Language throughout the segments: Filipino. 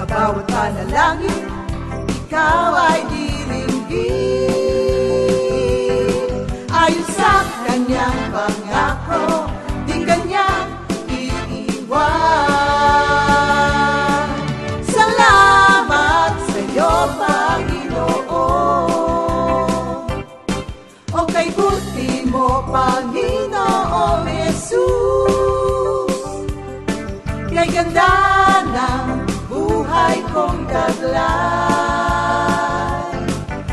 bawat panalangin, ikaw ay diringgin. Ayon sa kanyang pangako, di kanya iiwan. Salamat sa iyo, Panginoon. O kay buti mo, Panginoong Jesus, kay ganda ng buhay kong taglay.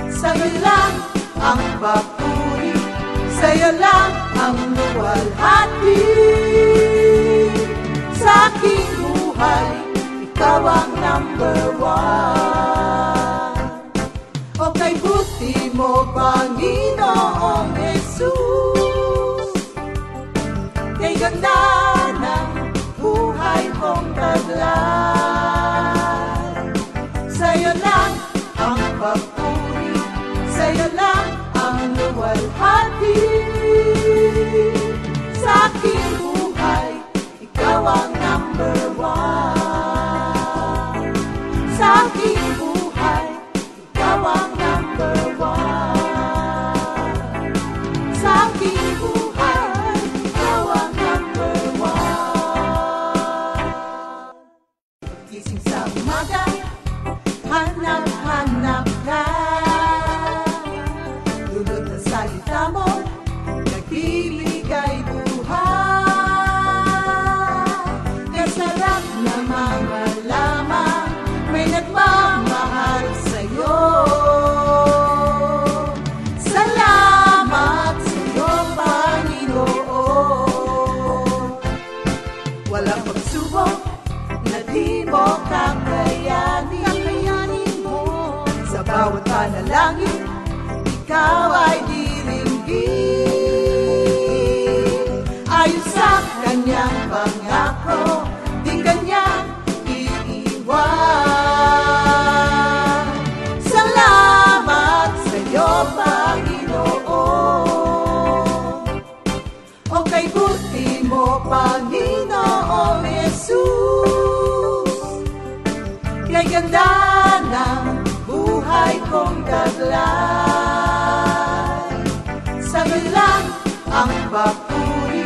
Sa'yo lang ang papuri, sa'yo lang ang luwalhati. Sa aking buhay, ikaw ang number one. O kay buti mo, Panginoong Jesus, kay ganda ng buhay kong taglay. Sa'yo lang ang papuri, sa'yo lang ang luwalhati. Sa aking buhay, ikaw ang number one. Sa aking buhay, ikaw ang number one. Sa aking buhay, ikaw ang number one. Gising sa umaga, hanap-hanap ka. Dulot ng salita mo, nagbibigay buhay. Kasarap na mga lamang, may nagmamahal sa'yo. Salamat sa'yo, Panginoon. Walang pagsubok na di mo kakayanin mo. Sa bawat panalangin, ikaw ay diringgin. Ayon sa kanyang pangako, di kanya iiwan. Salamat sa iyo, Panginoon. O kay buti mo, Panginoong Jesus, kay ganda ng buhay kong taglay. Sa'yo lang ang papuri,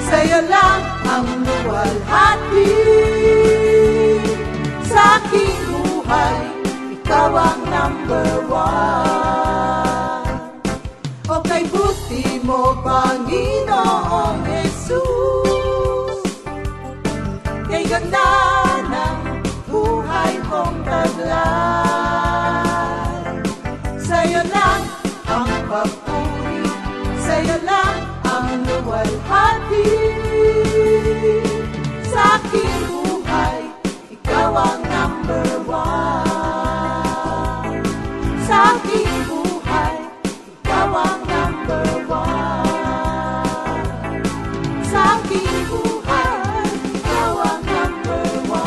sa'yo lang ang luwalhati. Sa aking buhay, ikaw ang number one. O kay buti mo, Panginoong Jesus, kay ganda ng buhay kong taglay. Sa'yo lang ang papuri, sa'yo lang ang luwalhati. Sa aking buhay, ikaw ang number one. Sa aking buhay, ikaw ang number one. Sa aking buhay, ikaw ang number one.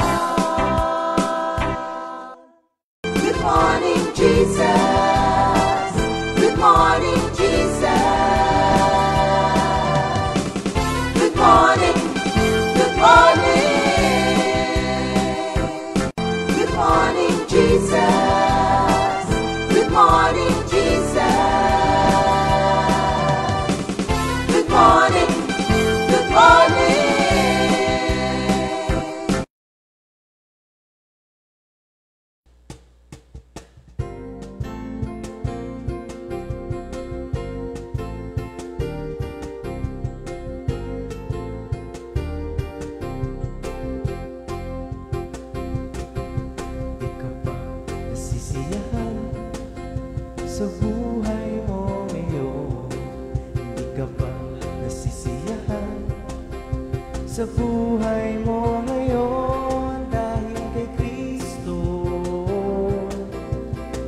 sa buhay mo ngayon dahil kay Kristo.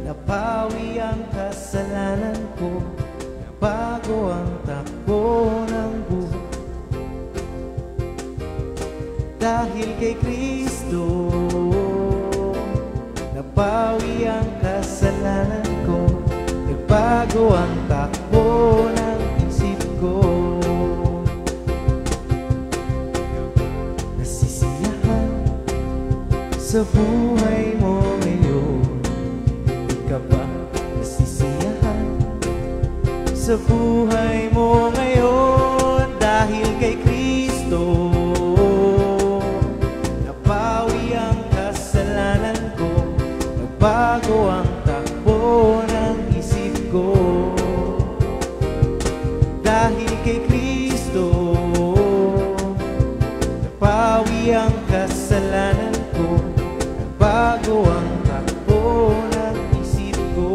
Napawi ang kasalanan ko, nabago ang takbo ng buhay. Dahil kay Kristo, napawi ang kasalanan ko, nagbago ang takbo ng isip ko. Nasisiyahan sa buhay mo ngayon, di ka ba nasisiyahan sa buhay mo ngayon dahil kay Kristo? Napawi ang kasalanan ko, nagbago ang takbo ng isip ko. Dahil kay Kristo, napawi ang kasalanan ko, nagbago ang takbo ng isip ko.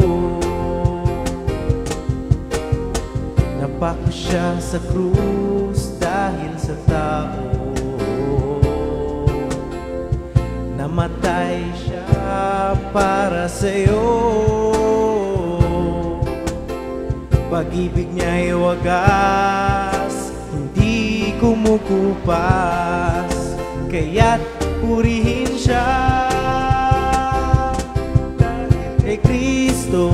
Napako siya sa krus dahil sa tao, namatay siya para sa'yo. Pag-ibig niya'y wagas, hindi kumukupas, kaya't purihin siya. Dahil kay Kristo,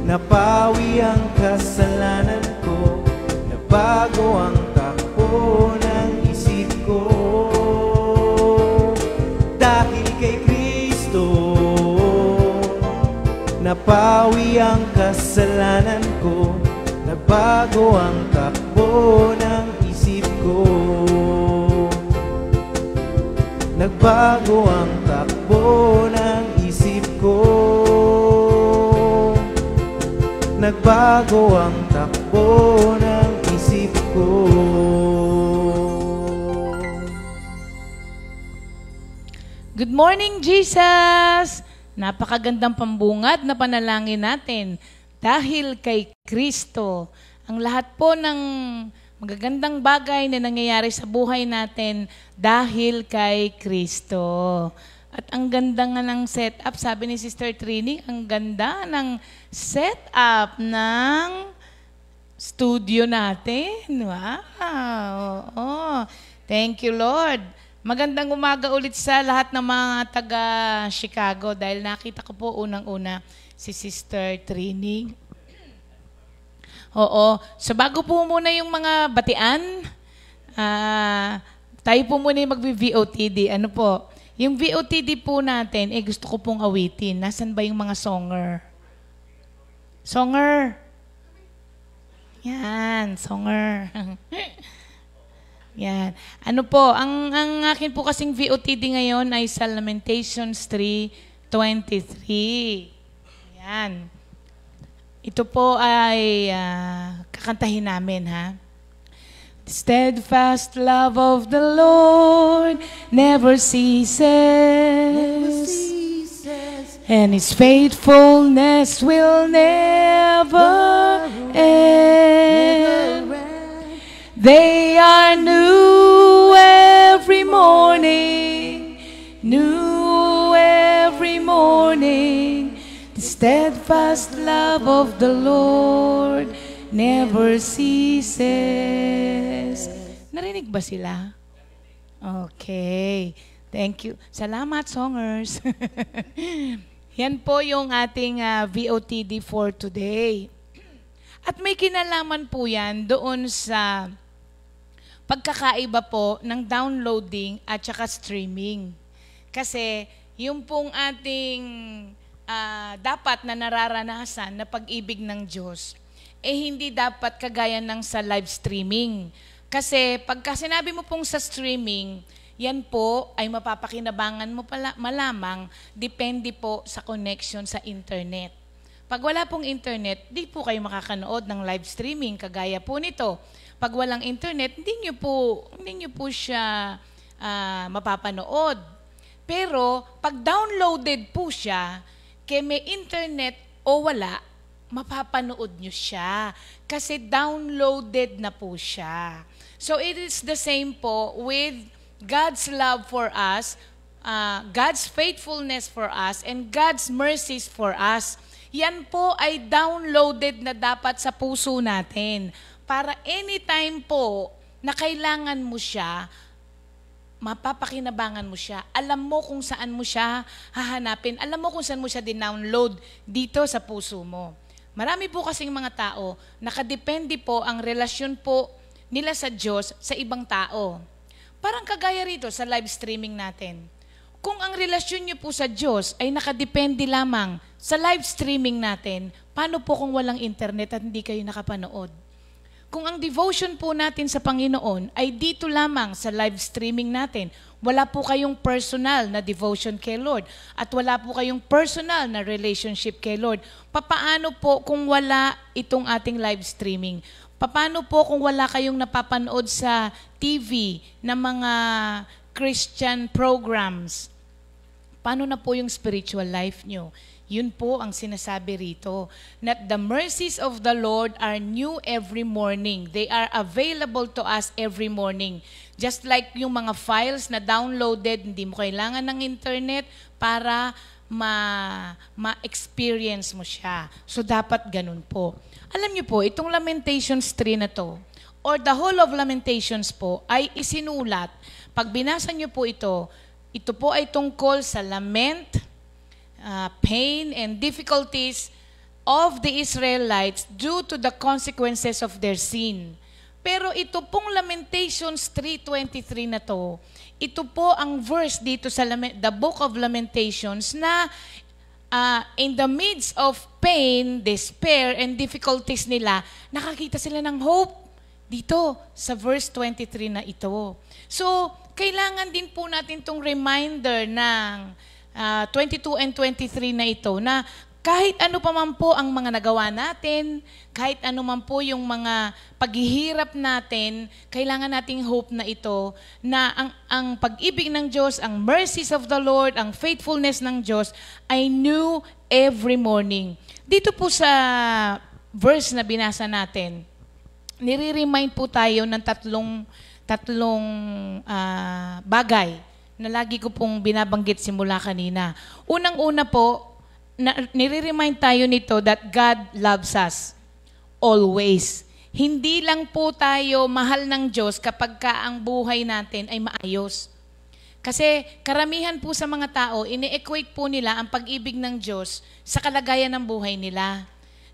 napawi ang kasalanan ko, nabago ang takbo ng isip ko. Dahil kay Kristo, napawi ang kasalanan ko, nagbago ang takbo ng isip ko. Nagbago ang takbo ng isip ko. Nagbago ang takbo ng isip ko. Good morning, Jesus! Napakagandang pambungad na panalangin natin dahil kay Kristo. Ang lahat po ng magagandang bagay na nangyayari sa buhay natin dahil kay Kristo. At ang ganda nga ng setup, sabi ni Sister Trini, ang ganda ng setup ng studio natin. Wow! Oo. Thank you, Lord. Magandang umaga ulit sa lahat ng mga taga-Chicago dahil nakita ko po unang-una si Sister Trini. Oo. So bago po muna yung mga batian, tayo po muna yung mag-VOTD. Ano po? Yung VOTD po natin, gusto ko pong awitin. Nasaan ba yung mga songer? Songer? Yan, songer. Yan. Ano po, ang akin po kasing VOTD ngayon ay sa Lamentations 3:23. Yan. Ito po ay kakantahin namin, ha? The steadfast love of the Lord never ceases, and His faithfulness will never end. They are new every morning, new every morning. The steadfast love of the Lord never ceases. Narinig ba sila? Okay. Thank you. Salamat, songers. Yan po yung ating VOTD for today. At may kinalaman po yan doon sa pagkakaiba po ng downloading at saka streaming. Kasi yung pong ating dapat na nararanasan na pag-ibig ng Diyos, hindi dapat kagaya ng sa live streaming. Kasi pagka sinabi mo pong sa streaming, yan po ay mapapakinabangan mo malamang depende po sa connection sa internet. Pag wala pong internet, di po kayo makakanood ng live streaming kagaya po nito. Pag walang internet, hindi nyo po siya mapapanood. Pero pag downloaded po siya, kaya may internet o wala, mapapanood nyo siya. Kasi downloaded na po siya. So it is the same po with God's love for us, God's faithfulness for us, and God's mercies for us. Yan po ay downloaded na dapat sa puso natin. Para anytime po na kailangan mo siya, mapapakinabangan mo siya. Alam mo kung saan mo siya hahanapin. Alam mo kung saan mo siya din-download dito sa puso mo. Marami po kasing mga tao, nakadepende po ang relasyon po nila sa Diyos sa ibang tao. Parang kagaya rito sa live streaming natin. Kung ang relasyon niyo po sa Diyos ay nakadepende lamang sa live streaming natin, paano po kung walang internet at hindi kayo nakapanood? Kung ang devotion po natin sa Panginoon ay dito lamang sa live streaming natin, wala po kayong personal na devotion kay Lord at wala po kayong personal na relationship kay Lord, papaano po kung wala itong ating live streaming? Paano po kung wala kayong napapanood sa TV na mga Christian programs? Paano na po yung spiritual life nyo? Yun po ang sinasabi rito. That the mercies of the Lord are new every morning. They are available to us every morning. Just like yung mga files na downloaded, hindi mo kailangan ng internet para ma-experience mo siya. So dapat ganun po. Alam niyo po, itong Lamentations 3 na to, or the whole of Lamentations po, ay isinulat. Pag binasa niyo po ito po ay tungkol sa lament, pain, and difficulties of the Israelites due to the consequences of their sin. Pero ito pong Lamentations 3:23 na to, ito po ang verse dito sa the Book of Lamentations na in the midst of pain, despair, and difficulties nila, nakakita sila ng hope dito sa verse 23 na ito. So, kailangan din po natin itong reminder ng 22 and 23 na ito na kahit ano pa man po ang mga nagawa natin, kahit ano man po yung mga paghihirap natin, kailangan nating hope na ito na ang pag-ibig ng Diyos, ang mercies of the Lord, ang faithfulness ng Diyos ay new every morning. Dito po sa verse na binasa natin, nire-remind po tayo ng tatlong bagay na lagi ko pong binabanggit simula kanina. Unang-una po, nire-remind tayo nito that God loves us always. Hindi lang po tayo mahal ng Diyos kapag ka ang buhay natin ay maayos. Kasi karamihan po sa mga tao, ini-equate po nila ang pag-ibig ng Diyos sa kalagayan ng buhay nila.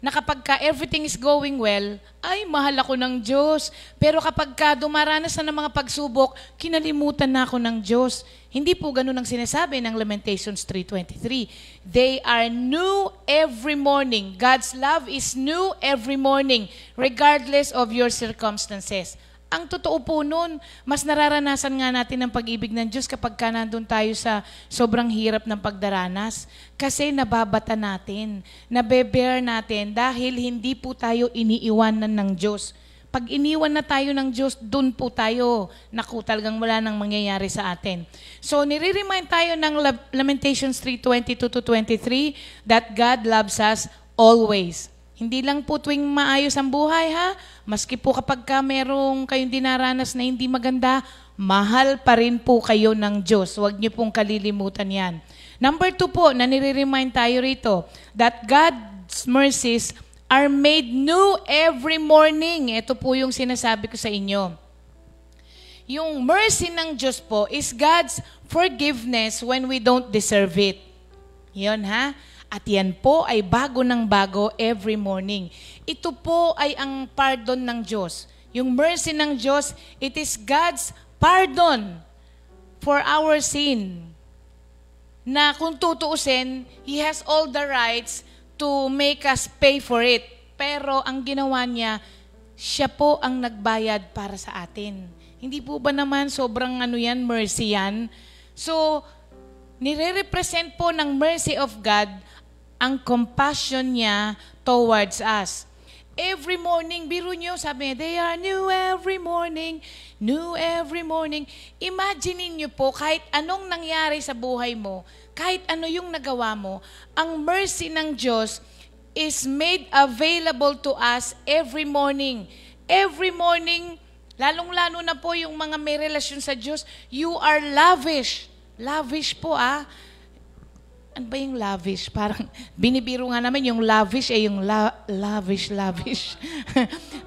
Na kapag ka everything is going well, ay mahal ako ng Diyos. Pero kapag ka dumaranas na ng mga pagsubok, kinalimutan na ako ng Diyos. Hindi po ganun ang sinasabi ng Lamentations 3:23. They are new every morning. God's love is new every morning, regardless of your circumstances. Ang totoo po nun, mas nararanasan nga natin ang pag-ibig ng Diyos kapag ka nandun tayo sa sobrang hirap ng pagdaranas. Kasi nababata natin, nabebear natin dahil hindi po tayo iniiwanan ng Diyos. Pag iniwan na tayo ng Diyos, dun po tayo. Naku, talagang wala nang mangyayari sa atin. So, nire-remind tayo ng Lamentations 3:22-23 that God loves us always. Hindi lang po tuwing maayos ang buhay, ha? Maski po kapag ka merong kayong dinaranas na hindi maganda, mahal pa rin po kayo ng Diyos. Huwag niyo pong kalilimutan yan. Number 2 po, na nire-remind tayo rito, that God's mercies are made new every morning. Ito po yung sinasabi ko sa inyo. Yung mercy ng Diyos po is God's forgiveness when we don't deserve it. Yun, ha? At yan po ay bago ng bago every morning. Ito po ay ang pardon ng Diyos. Yung mercy ng Diyos, it is God's pardon for our sin. Na kung tutuusin, He has all the rights to make us pay for it. Pero ang ginawa niya, siya po ang nagbayad para sa atin. Hindi po ba naman sobrang mercy yan? So, nire-represent po ng mercy of God ang compassion niya towards us. Every morning, biro nyo, sabi niya, they are new every morning, new every morning. Imagine niyo po, kahit anong nangyari sa buhay mo, kahit ano yung nagawa mo, ang mercy ng Diyos, is made available to us every morning. Every morning, lalong-lalo na po yung mga may relasyon sa Diyos, you are lavish. Lavish po Ano ba yung lavish? Parang binibiro nga namin yung lavish yung lavish.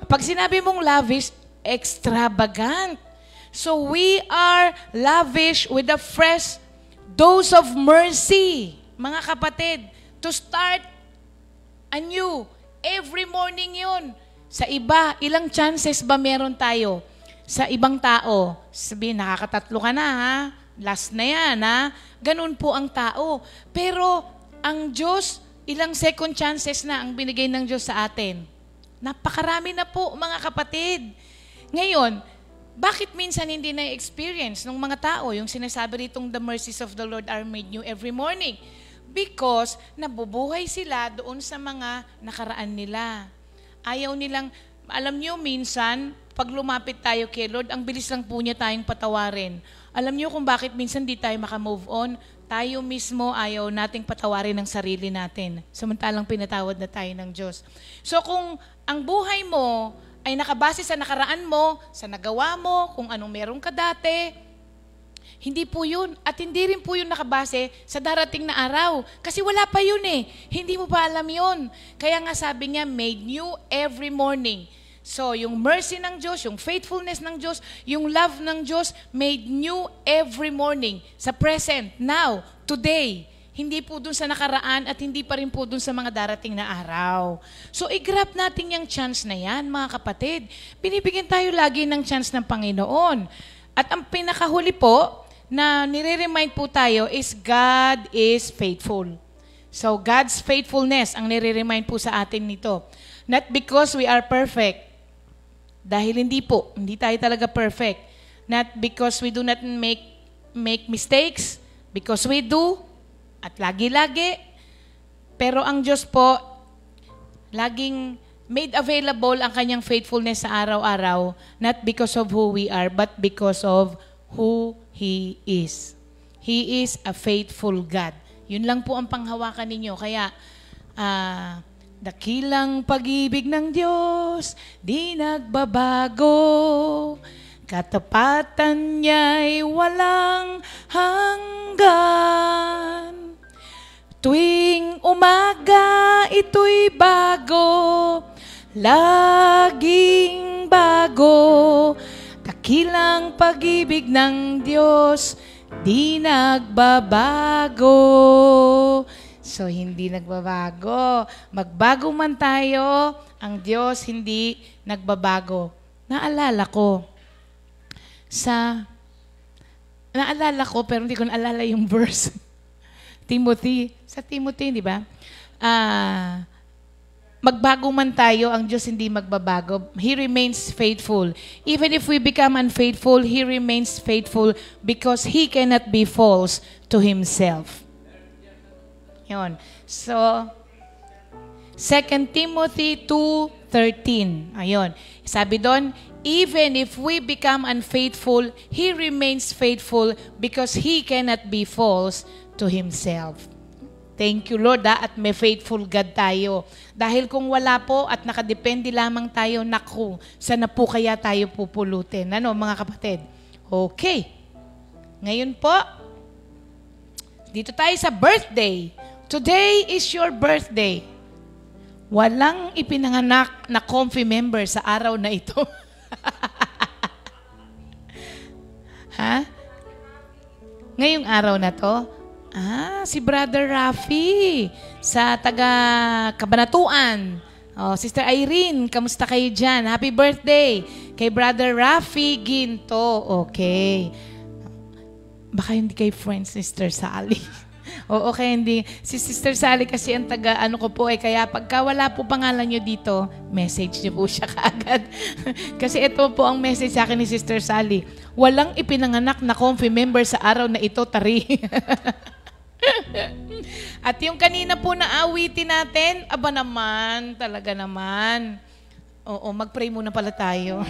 Pag sinabi mong lavish, extravagant. So we are lavish with a fresh dose of mercy, mga kapatid, to start anew. Every morning yun. Sa iba, ilang chances ba meron tayo? Sa ibang tao, sabihin, nakakatatlo ka na ha? Last na yan ha? Ganun po ang tao. Pero ang Diyos, ilang second chances na ang binigay ng Diyos sa atin. Napakarami na po mga kapatid. Ngayon, bakit minsan hindi na-experience ng mga tao yung sinasabi ritong the mercies of the Lord are made new every morning? Because nabubuhay sila doon sa mga nakaraan nila. Ayaw nilang, alam nyo minsan, pag lumapit tayo kay Lord, ang bilis lang po niya tayong patawarin. Alam nyo kung bakit minsan di tayo makamove on? Tayo mismo ayaw nating patawarin ng sarili natin. Samantalang pinatawad na tayo ng Diyos. So kung ang buhay mo ay nakabase sa nakaraan mo, sa nagawa mo, kung anong meron ka dati, hindi po yun. At hindi rin po yun nakabase sa darating na araw. Kasi wala pa yun Hindi mo pa alam yun. Kaya nga sabi niya, made new every morning. So, yung mercy ng Diyos, yung faithfulness ng Diyos, yung love ng Diyos, made new every morning. Sa present, now, today. Hindi po dun sa nakaraan at hindi pa rin po dun sa mga darating na araw. So, i-grab natin yung chance na yan, mga kapatid. Binibigyan tayo lagi ng chance ng Panginoon. At ang pinakahuli po, na nire-remind po tayo is God is faithful. So, God's faithfulness ang nire-remind po sa atin nito. Not because we are perfect. Dahil hindi tayo talaga perfect. Not because we do not make mistakes, because we do, at lagi-lagi. Pero ang Diyos po, laging made available ang kanyang faithfulness sa araw-araw, not because of who we are, but because of who He is. He is a faithful God. Yun lang po ang panghawakan ninyo. Kaya, dakilang pag-ibig ng Diyos, di nagbabago. Katapatan niya'y walang hanggan. Tuwing umaga, ito'y bago. Laging bago. Dakilang pag-ibig ng Diyos, di nagbabago. So, hindi nagbabago. Magbago man tayo, ang Diyos hindi nagbabago. Naalala ko, pero hindi ko naalala yung verse. Sa Timothy, di ba? Magbago man tayo, ang Diyos hindi magbabago. He remains faithful. Even if we become unfaithful, He remains faithful because He cannot be false to Himself. Yun. So, 2 Timothy 2:13. Ayun. Sabi doon, even if we become unfaithful, He remains faithful because He cannot be false to Himself. Thank you, Lord, at may faithful God tayo. Dahil kung wala po at nakadepende lamang tayo, naku, sana po kaya tayo pupulutin. Ano, mga kapatid? Okay. Ngayon po, dito tayo sa birthday. Today is your birthday. Walang ipinanganak na comfy member sa araw na ito. Ha? Ngayong araw na to? Si Brother Rafi sa taga Kabanatuan. Sister Irene, kamusta kayo dyan? Happy birthday kay Brother Rafi Ginto. Okay. Baka hindi kay friend, Sister Sally. Oo, okay, hindi. Si Sister Sally kasi ang taga, kaya pagka wala po pangalan nyo dito, message nyo po siya kaagad. Kasi ito po ang message sa akin ni Sister Sally. Walang ipinanganak na comfy member sa araw na ito, tari. At yung kanina po na awitin natin, aba naman, talaga naman. Oo, mag-pray muna pala tayo.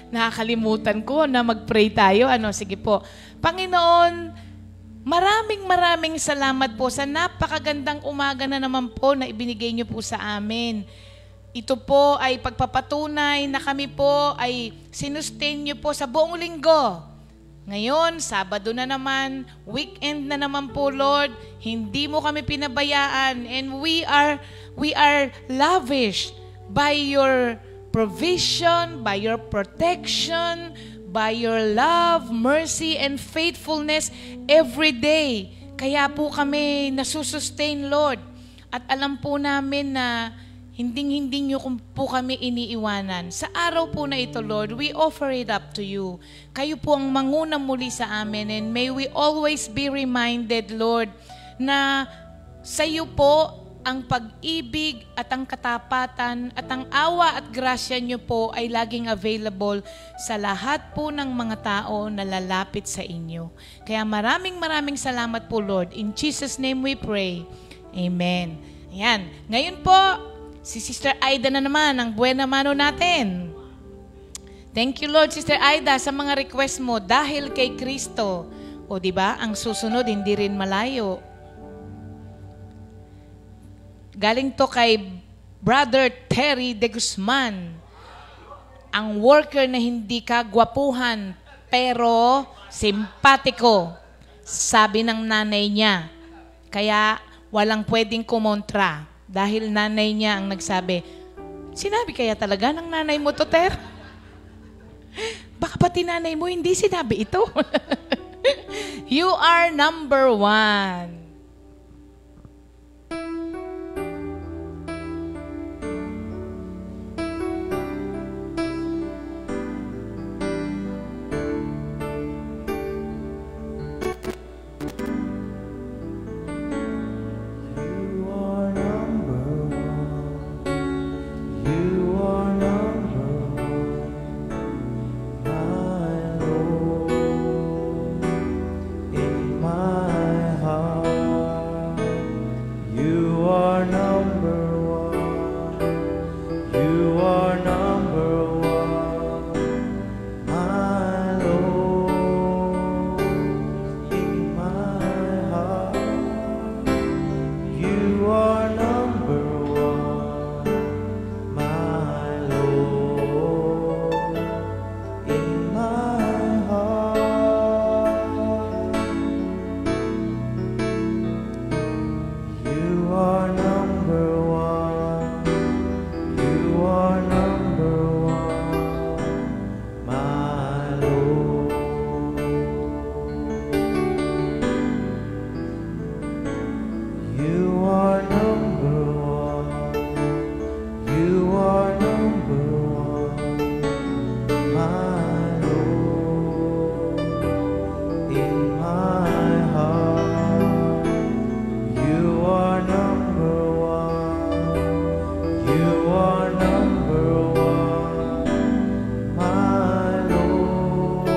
Nakakalimutan ko na mag-pray tayo. Sige po. Panginoon, Maraming salamat po sa napakagandang umaga na naman po na ibinigay niyo po sa amin. Ito po ay pagpapatunay na kami po ay sinustain niyo po sa buong linggo. Ngayon, Sabado na naman, weekend na naman po, Lord. Hindi mo kami pinabayaan, and we are lavish by your provision, by your protection, by your love, mercy, and faithfulness every day. Kaya po kami nasusustain, Lord. At alam po namin na hindi niyo po kami iniiwanan. Sa araw po na ito, Lord, we offer it up to you. Kayo po ang manguna muli sa amin, and may we always be reminded, Lord, na sa iyo po ang pag-ibig at ang katapatan at ang awa at grasya niyo po ay laging available sa lahat po ng mga tao na lalapit sa inyo. Kaya maraming salamat po, Lord. In Jesus' name we pray. Amen. Ayan. Ngayon po, si Sister Aida na naman, ang buena mano natin. Thank you, Lord, Sister Aida, sa mga request mo dahil kay Kristo. O, di ba? Ang susunod, hindi rin malayo. Galing to kay Brother Terry de Guzman. Ang worker na hindi kagwapuhan, pero simpatiko, sabi ng nanay niya. Kaya walang pwedeng kumontra. Dahil nanay niya ang nagsabi, sinabi kaya talaga ng nanay mo to, Ter? Baka pati nanay mo hindi sinabi ito. You are number one. You are number one, my Lord.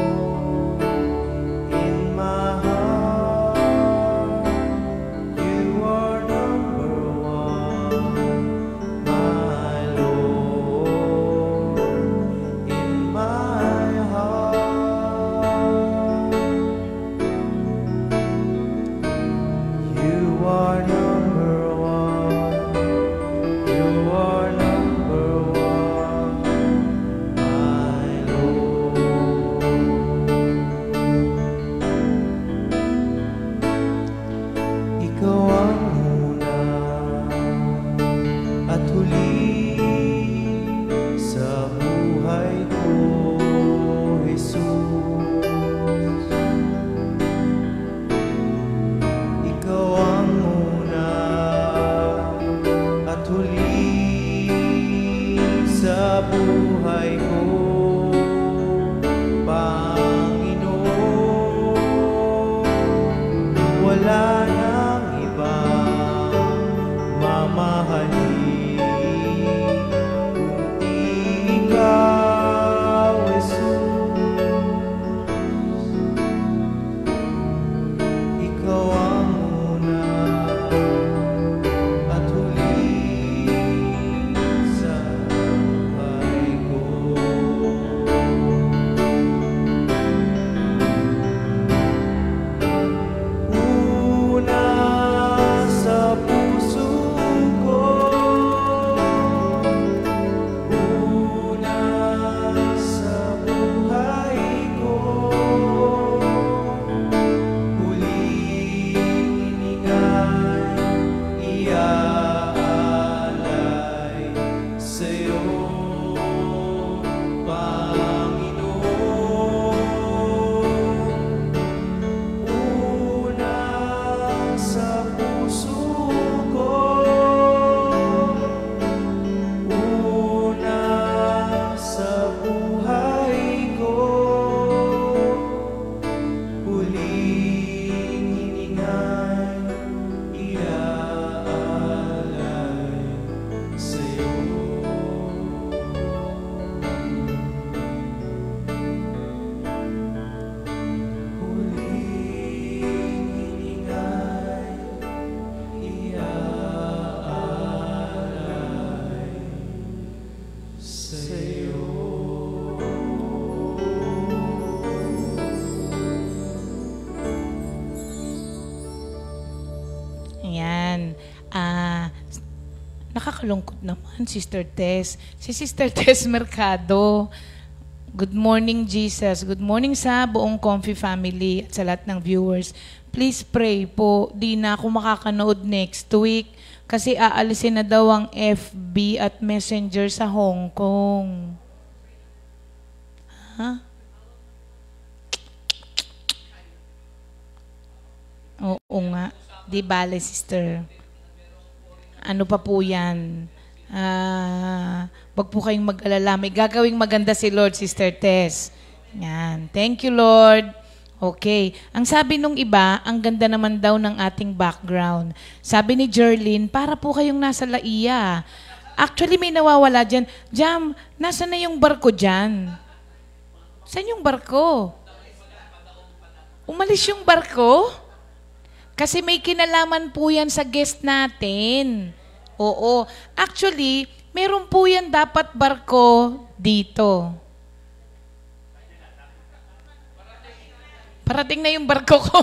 Nakakalungkot naman, Sister Tess. Si Sister Tess Mercado. Good morning, Jesus. Good morning sa buong Comfy family at sa lahat ng viewers. Please pray po. Di na ako makakanood next week kasi aalisin na daw ang FB at Messenger sa Hong Kong. Ha? Oo nga. Di bale, sister. Ano pa po yan? Wag po kayong mag-alala. May gagawing maganda si Lord, Sister Tess. Yan. Thank you, Lord. Okay. Ang sabi nung iba, ang ganda naman daw ng ating background. Sabi ni Jerlyn, para po kayong nasa Laia. Actually, may nawawala dyan. Jam, nasa na yung barko dyan? Saan yung barko? Umalis yung barko? Kasi may kinalaman po yan sa guest natin. Oo. Actually, meron po yan dapat barko dito. Parating na yung barko ko.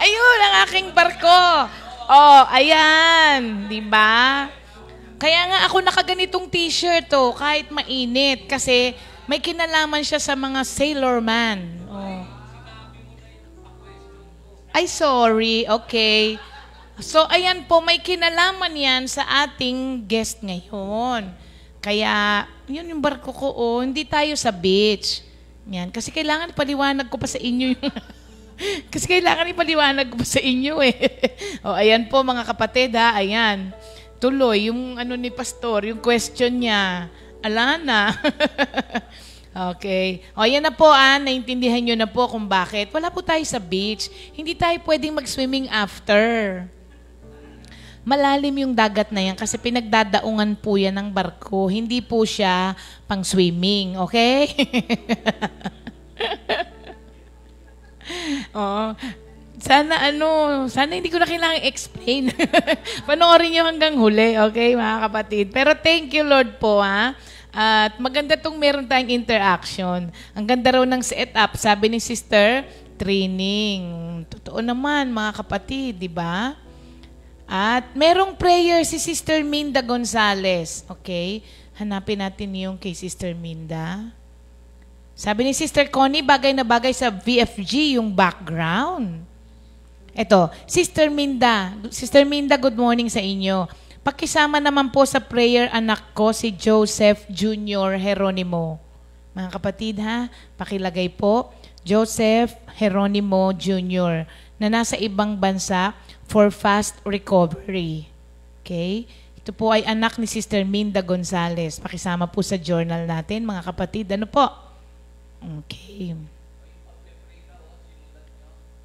Ayun, ang aking barko. Oh, ayan. Diba? Kaya nga ako nakaganitong t-shirt, oh, kahit mainit. Kasi may kinalaman siya sa mga sailorman. Oh. Ay, sorry. Okay. So, ayan po, may kinalaman yan sa ating guest ngayon. Kaya, yun yung barko ko, oh. Hindi tayo sa beach. Yan. Kasi kailangan ipaliwanag ko pa sa inyo yung... Kasi kailangan ipaliwanag ko pa sa inyo eh. O, ayan po mga kapatid ha, ayan. Tuloy, yung ano ni Pastor, yung question niya. Ala na. Okay. O, ayan na po naintindihan nyo na po kung bakit. Wala po tayo sa beach. Hindi tayo pwedeng mag-swimming after. Malalim yung dagat na yan kasi pinagdadaungan po yan ng barko. Hindi po siya pang swimming, okay? Oh, sana hindi ko na kailangang explain. Panoorin nyo hanggang huli, okay mga kapatid? Pero thank you Lord po ha. At maganda tong meron tayong interaction. Ang ganda raw ng setup, sabi ni Sister, training. Totoo naman mga kapatid, di ba? At merong prayer si Sister Minda Gonzales. Okay? Hanapin natin yung kay Sister Minda. Sabi ni Sister Connie, bagay na bagay sa VFG yung background. Eto, Sister Minda. Sister Minda, good morning sa inyo. Pakisama naman po sa prayer anak ko si Joseph Jr. Jeronimo. Mga kapatid ha, pakilagay po. Joseph Jeronimo Jr. na nasa ibang bansa for fast recovery. Okay? Ito po ay anak ni Sister Minda Gonzales. Pakisama po sa journal natin, mga kapatid. Ano po? Okay.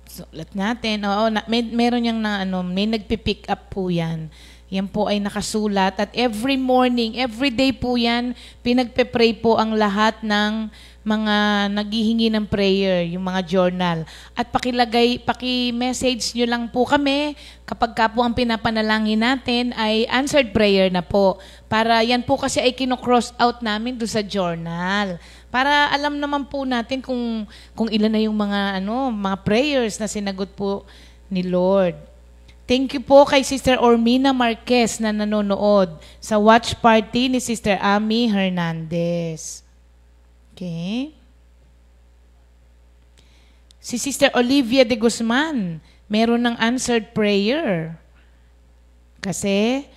Sulat natin. Oo, meron yang may nagpipick up po yan. Yan po ay nakasulat. At every morning, every day po yan, pinagpe-pray po ang lahat ng mga naghihingi ng prayer, yung mga journal. At paki-message nyo lang po kami kapag ka po ang pinapanalangin natin ay answered prayer na po. Para yan po kasi ay kino-cross out namin doon sa journal. Para alam naman po natin kung ilan na yung mga prayers na sinagot po ni Lord. Thank you po kay Sister Ormina Marquez na nanonood sa watch party ni Sister Ami Hernandez. Okay. Si Sister Olivia de Guzman, meron ng answered prayer. Kasi,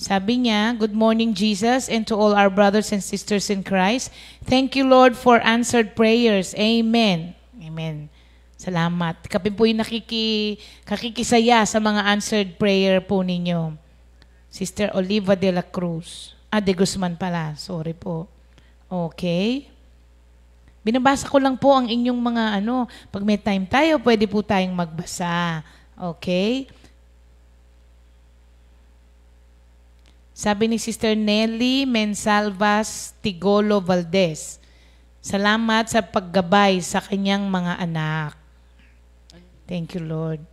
sabi niya, good morning Jesus and to all our brothers and sisters in Christ. Thank you Lord for answered prayers. Amen. Amen. Salamat. Kami po yung kakikisaya sa mga answered prayer po ninyo. Sister Oliva de la Cruz. De Guzman pala. Sorry po. Okay. Binabasa ko lang po ang inyong mga pag may time tayo, pwede po tayong magbasa. Okay? Sabi ni Sister Nelly Mensalvas Tigolo Valdez, salamat sa paggabay sa kanyang mga anak. Thank you, Lord.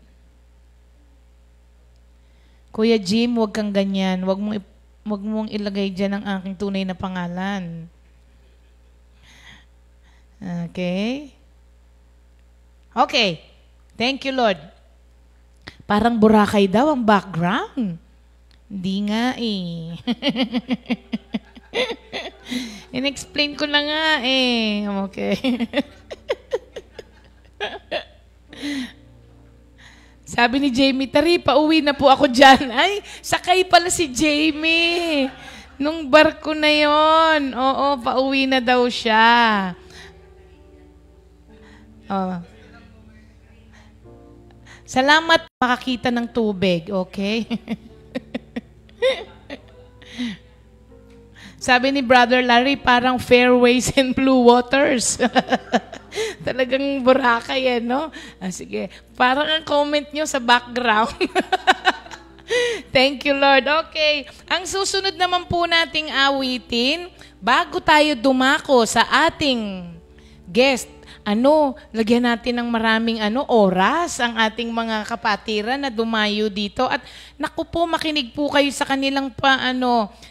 Kuya Jim, huwag kang ganyan. Huwag mong ilagay dyan ang aking tunay na pangalan. Okay? Okay. Thank you, Lord. Parang Boracay daw ang background. Hindi nga eh. In-explain ko na nga eh. Okay. Sabi ni Jamie, Tari, pauwi na po ako dyan. Ay, sakay pala si Jamie. Nung barko na yon. Oo, pauwi na daw siya. Oh. Salamat makakita ng tubig, okay? Sabi ni Brother Larry, parang fairways and blue waters. Talagang Boracay, no? Sige, parang ang comment nyo sa background. Thank you, Lord. Okay, ang susunod naman po nating awitin, bago tayo dumako sa ating guest, lagyan natin ng maraming oras ang ating mga kapatiran na dumayo dito. At naku po, makinig po kayo sa kanilang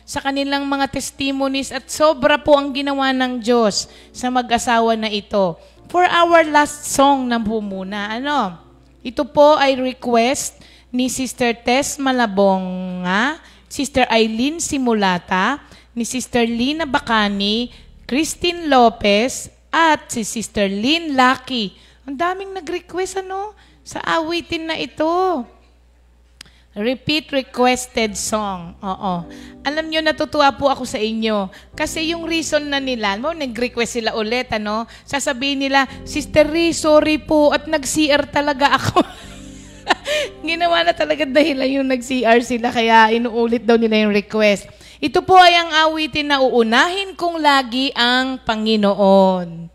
sa kanilang mga testimonies at sobra po ang ginawa ng Diyos sa mag-asawa na ito. For our last song na po muna, ito po ay request ni Sister Tess Malabonga, Sister Eileen Simulata, ni Sister Lina Bacani, Christine Lopez, at si Sister Lynn Lucky. Ang daming nag-request sa awitin na ito. Repeat requested song. Oo. Alam nyo, natutuwa po ako sa inyo. Kasi yung reason na nila, nag-request sila ulit, sasabihin nila, Sister Ri, sorry po, at nag-CR talaga ako. Ginawa na talaga dahilan yung nag-CR sila, kaya inuulit daw nila yung request. Ito po ay ang awitin na uunahin kong lagi ang Panginoon.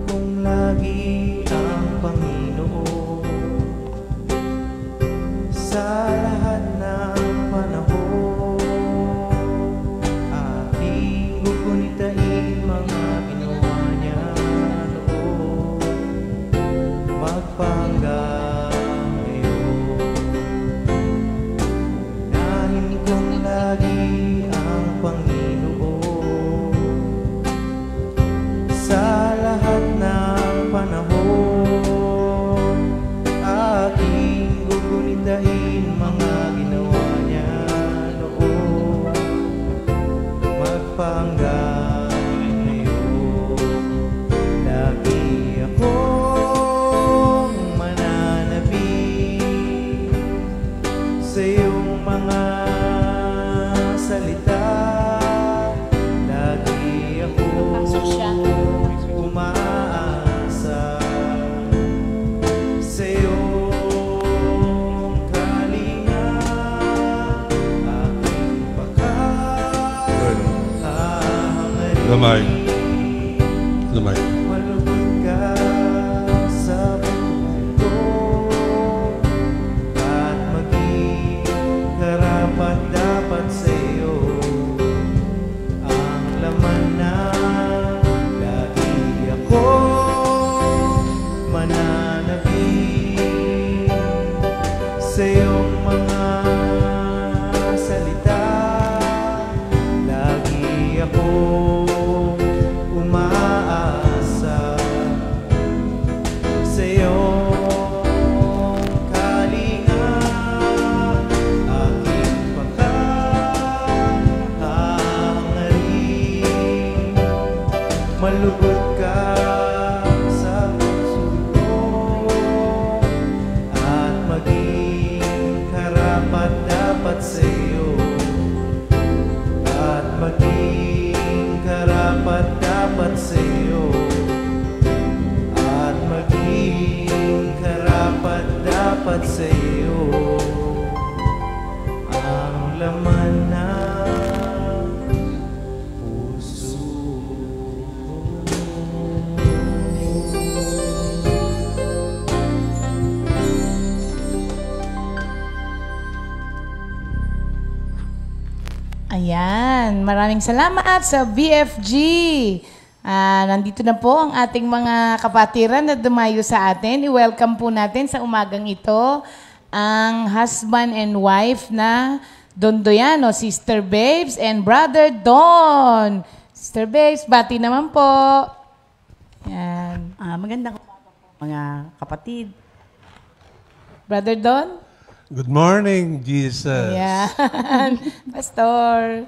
Uunahin kong lagi ang Panginoon sa lahat ng panahon. Gugunitain mga ginawa niya noon, magpahanggang ngayon. Unahin kong lagi ang Panginoon sa lahat ng panahon. Aking gugunitain mga ginawa niya noon, magpahanggang ngayon. Lagi akong mananabik sa iyong mga salita. Lagi akong umaasa sa iyong kalinga. Aking Lamay. Lamay. malugod ka sa buhay ko at maging karapat-dapat sa iyo ang laman na lagi akong mananabik sa iyong mga salita. Lagi akong umaasa sa iyong kalinga. Aking pagkahangarin, malugod ka sa puso ko at maging karapat-dapat sa iyo. At maging karapat-dapat sa iyo. At maging karapat-dapat sa iyo ang laman ng puso. Ayan, maraming salamat sa BFG. Nandito na po ang ating mga kapatiran na dumayo sa atin. I-welcome po natin sa umagang ito ang husband and wife na Dondoyano, Sister Babes and Brother Don. Sister Babes, bati naman po. Yan. Magandang umaga po mga kapatid. Brother Don? Good morning, Jesus. Yan. Pastor.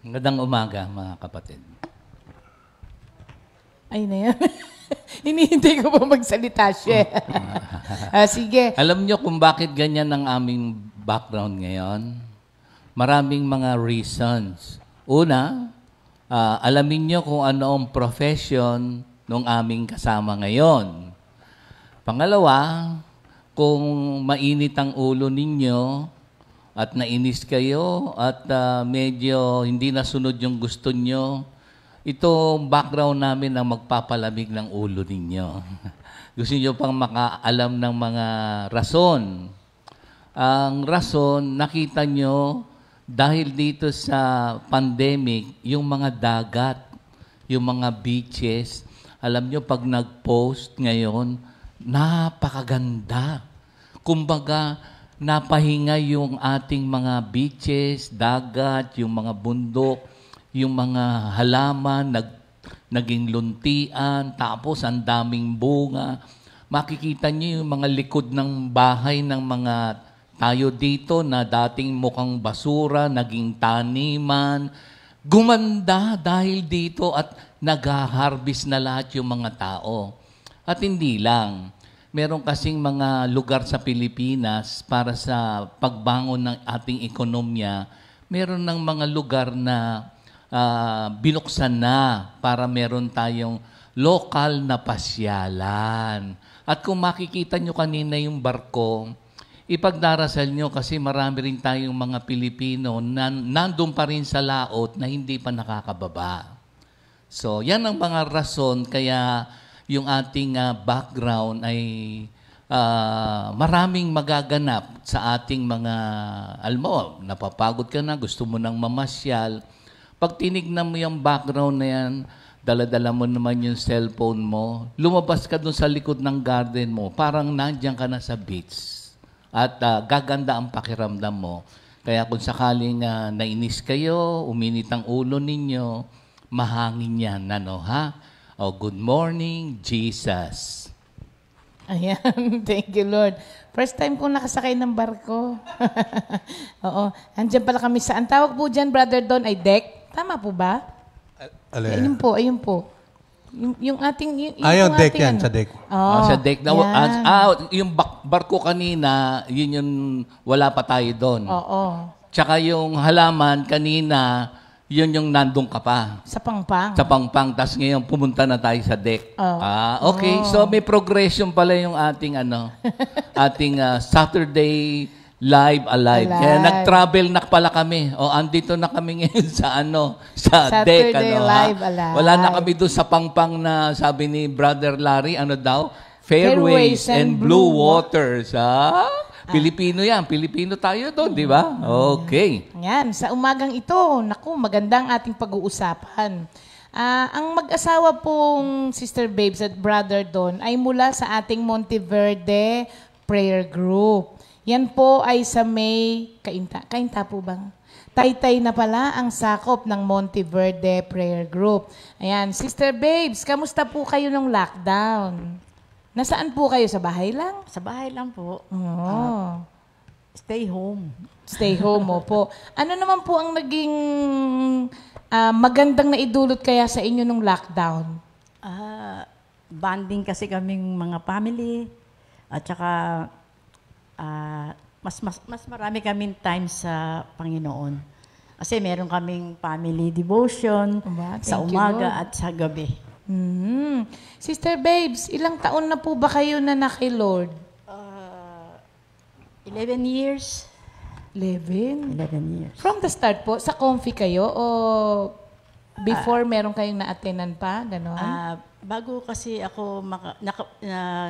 Magandang umaga, mga kapatid. Ay na yan. Hinihintay ko pa magsalita siya. Sige. Alam nyo kung bakit ganyan ang aming background ngayon? Maraming mga reasons. Una, alamin nyo kung ano ang profession ng aming kasama ngayon. Pangalawa, kung mainit ang ulo ninyo at nainis kayo at medyo hindi nasunod yung gusto nyo, itong background namin ang magpapalamig ng ulo ninyo. Gusto nyo pang makaalam ng mga rason. Ang rason, nakita nyo, dahil dito sa pandemic, yung mga dagat, yung mga beaches, alam nyo, pag nag-post ngayon, napakaganda. Kumbaga, napahinga yung ating mga beaches, dagat, yung mga bundok, yung mga halaman, naging luntian, tapos ang daming bunga. Makikita niyo yung mga likod ng bahay ng mga tayo dito na dating mukhang basura, naging taniman. Gumanda dahil dito at nag-harvest na lahat yung mga tao. At hindi lang. Meron kasing mga lugar sa Pilipinas para sa pagbangon ng ating ekonomiya. Meron ng mga lugar na binuksan na para meron tayong lokal na pasyalan. At kung makikita nyo kanina yung barko, ipagdarasal nyo kasi marami rin tayong mga Pilipino na nandun pa rin sa laot na hindi pa nakakababa. So, yan ang mga rason kaya yung ating background ay maraming magaganap sa ating mga, alam mo, napapagod ka na, gusto mo nang mamasyal. Pag tinignan mo yung background na yan, dala-dala mo naman yung cellphone mo, lumabas ka dun sa likod ng garden mo, parang nandiyan ka na sa beach. At gaganda ang pakiramdam mo. Kaya kung sakaling nainis kayo, uminit ang ulo ninyo, mahangin yan, ano ha? Oh, good morning, Jesus. Ayan, thank you, Lord. First time kong nakasakay ng barko. Oo, andyan pala kami sa, ang tawag po dyan, Brother Don, ay deck. Tama po ba? Ayun po, ayun po. Yung ating... Yung deck yan, sa deck. Sa deck. Yung barko kanina, yun yung wala pa tayo doon. Oo. Tsaka yung halaman kanina, yun yung nandun ka pa. Sa pangpang. Sa pangpang. Tapos ngayon, pumunta na tayo sa deck. Okay. So, may progression pala yung ating, ating Saturday Live Alive. Kaya nag-travel na pala kami. Andito na kami ngayon sa sa deck. Saturday Live Alive. Wala na kami doon sa pangpang na sabi ni Brother Larry, daw? Fairways and Blue Waters. Pilipino yan. Pilipino tayo doon, di ba? Okay. Yan, sa umagang ito, naku, magandang ating pag-uusapan. Ang mag-asawa pong Sister Babes at Brother Don ay mula sa ating Monteverde Prayer Group. Yan po ay sa may Kainta po bang? Taytay na pala ang sakop ng Monteverde Prayer Group. Ayan, Sister Babes, kamusta po kayo nung lockdown? Nasaan po kayo? Sa bahay lang? Sa bahay lang po. Stay home. Stay home mo po. Ano naman po ang naging magandang naidulot kaya sa inyo nung lockdown? Bonding kasi kaming mga family at saka mas marami kaming time sa Panginoon. Kasi meron kaming family devotion sa umaga at sa gabi. Sister Babes, ilang taon na po ba kayo na kay Lord? 11 years. 11 years. From the start po, sa Comfy kayo o before meron kayong na-attendan pa? Ganon? Bago kasi ako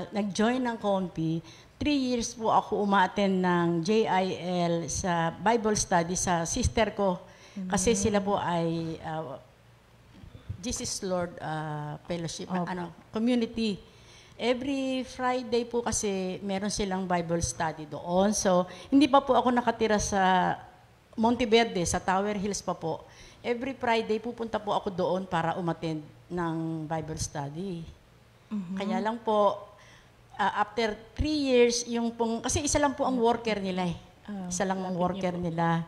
nag-join ng Comfy, 3 years po ako umattend ng JIL sa Bible study sa sister ko. Kasi sila po ay Jesus Lord Fellowship, community. Every Friday po kasi meron silang Bible study doon. So, hindi pa po ako nakatira sa Monteverde, sa Tower Hills pa po. Every Friday pupunta po ako doon para umattend ng Bible study. Kaya lang po, after 3 years, kasi isa lang po ang worker nila eh. Isa lang ang worker nila.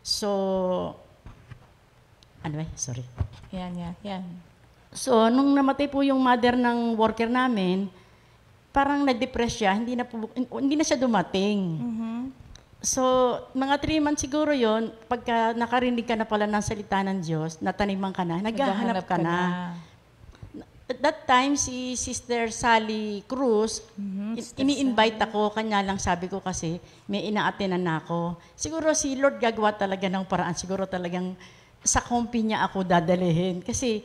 So, sorry. Yan. So, nung namatay po yung mother ng worker namin, parang na-depress siya, hindi na siya dumating. So, mga 3 months siguro yon, pagka nakarinig ka na pala ng salita ng Diyos, nataniman ka na, naghahanap ka na. At that time, si Sister Sally Cruz, ini-invite ako, kanya lang sabi ko kasi, may ina-attenan na ako. Siguro si Lord gagawa talaga ng paraan, siguro talagang sa kompi niya ako dadalihin. Kasi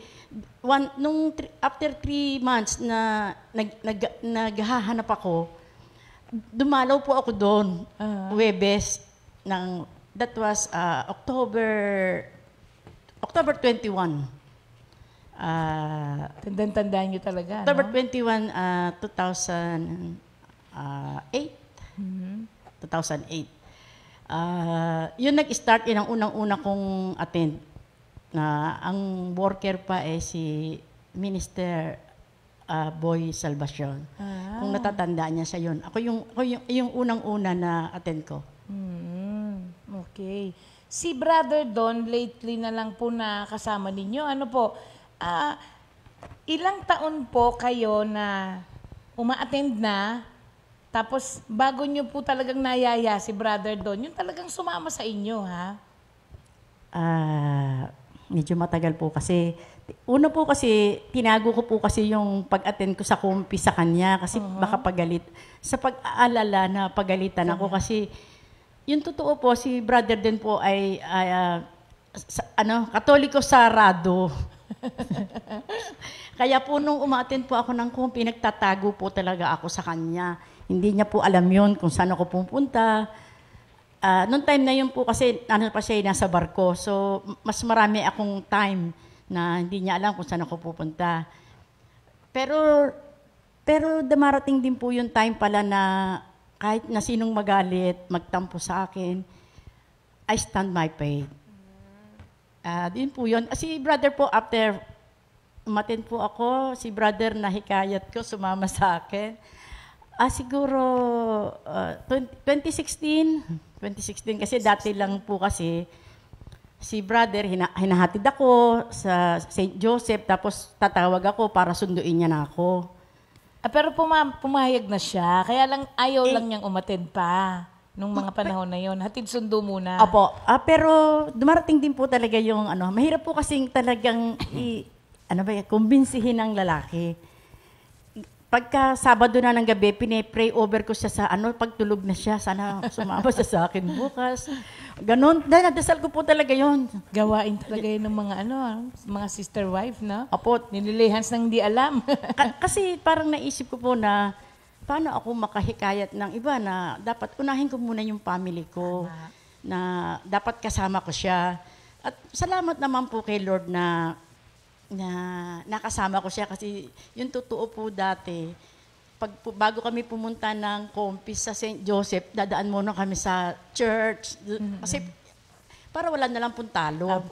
after 3 months na naghahanap ako, dumalaw po ako doon, Huwebes, that was October 21. Tandaan nyo talaga, October no? 21, 2008. 2008. Yun nag-start, yun ang unang-una kong attend. Ang worker pa si Minister Boy Salvacion. Kung natatandaan niya siya yun. Ako yung unang-una na attend ko. Okay. Si Brother Don, lately na lang po na kasama ninyo. Ano po, ilang taon po kayo na uma-attend na, tapos bago nyo po talagang nayaya si Brother Don, yung talagang sumama sa inyo, ha? Medyo matagal po kasi, una po kasi, tinago ko po kasi yung pag-attend ko sa kumpi sa kanya kasi baka pagalit. Sa pag-aalala na pagalitan ako kasi, yung totoo po, si Brother din po ay Katoliko sarado. Kaya po nung umattend po ako ng kumpi, nagtatago po talaga ako sa kanya. Hindi niya po alam yun kung saan ako pupunta. Noong time na yun po kasi nasa barko. So, mas marami akong time na hindi niya alam kung saan ako pupunta. Pero dumarating din po yung time pala na kahit na sinong magalit, magtampo sa akin, I stand my faith. Din po yun. Si brother po, after umattend po ako, si brother na hikayat ko, sumama sa akin. Siguro 2016 kasi dati lang po kasi si brother, hinahatid ako sa St. Joseph, tapos tatawag ako para sunduin niya na ako. Pero pumayag na siya, kaya lang ayaw lang niyang umattend pa nung mga panahon na yon. Hatid sundo muna. Opo. Pero dumarating din po talaga yung mahirap po kasing talagang kumbinsihin ng lalaki. Pagka Sabado na ng gabi, pine-pray over ko siya sa pagtulog na siya, sana sumama siya sa akin bukas. Ganon. Dahil nadasal ko po talaga yon. Gawain talaga yun ng mga sister wife, no? Opo. Nililihans nang di alam. Kasi parang naisip ko po na, paano ako makahikayat ng iba na dapat unahin ko muna yung family ko, na dapat kasama ko siya. At salamat naman po kay Lord na nakasama ko siya kasi yung totoo po dati, bago kami pumunta ng Compis sa St. Joseph, dadaan muna kami sa church kasi para wala na lang pong talo.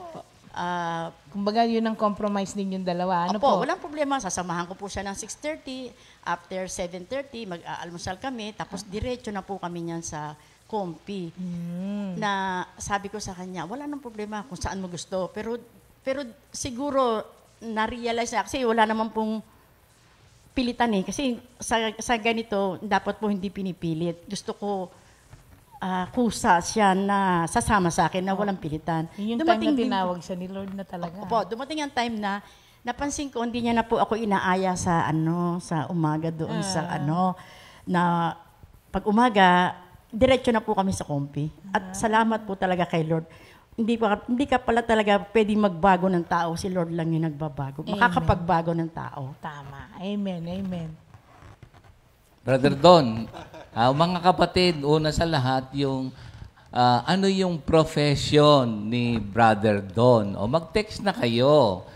Kumbaga yun ang compromise ninyong dalawa. Ano po? po? Walang problema. Sasamahan ko po siya ng 6:30. After 7:30, mag-aalmusal kami. Tapos diretso na po kami niyan sa Compi. Na sabi ko sa kanya, wala nang problema kung saan mo gusto. Pero siguro, na-realize na, kasi wala naman pong pilitan eh. Kasi sa ganito, dapat po hindi pinipilit. Gusto ko kusa siya na sasama sa akin na walang pilitan. Yung time na tinawag siya ni Lord na talaga. Opo, dumating ang time na napansin ko, hindi niya na po ako inaaya sa sa umaga doon na pag umaga, diretso na po kami sa Compi. At salamat po talaga kay Lord. Hindi ka pala talaga pwedeng magbago ng tao. Si Lord lang yung nagbabago. Makakapagbago ng tao. Tama. Amen. Amen. Brother Don, mga kapatid, una sa lahat, ano yung profession ni Brother Don? O mag-text na kayo.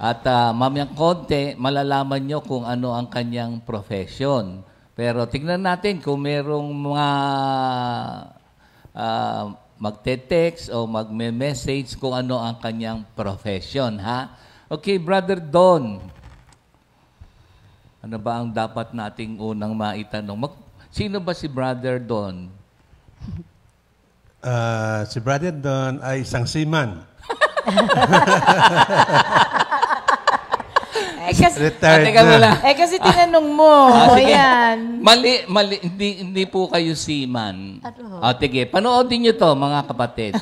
At mamayang konti, malalaman nyo kung ano ang kanyang profession. Pero tignan natin kung merong mga magte-text o magme-message kung ano ang kanyang profession, ha? Okay, Brother Don. Ano ba ang dapat nating unang maitanong? Sino ba si Brother Don? Si Brother Don ay isang seaman. Retired Teka muna. na. kasi tinanong mo. Sige. Ayan. Mali, hindi po kayo seaman. Sige, panoodin nyo to, mga kapatid.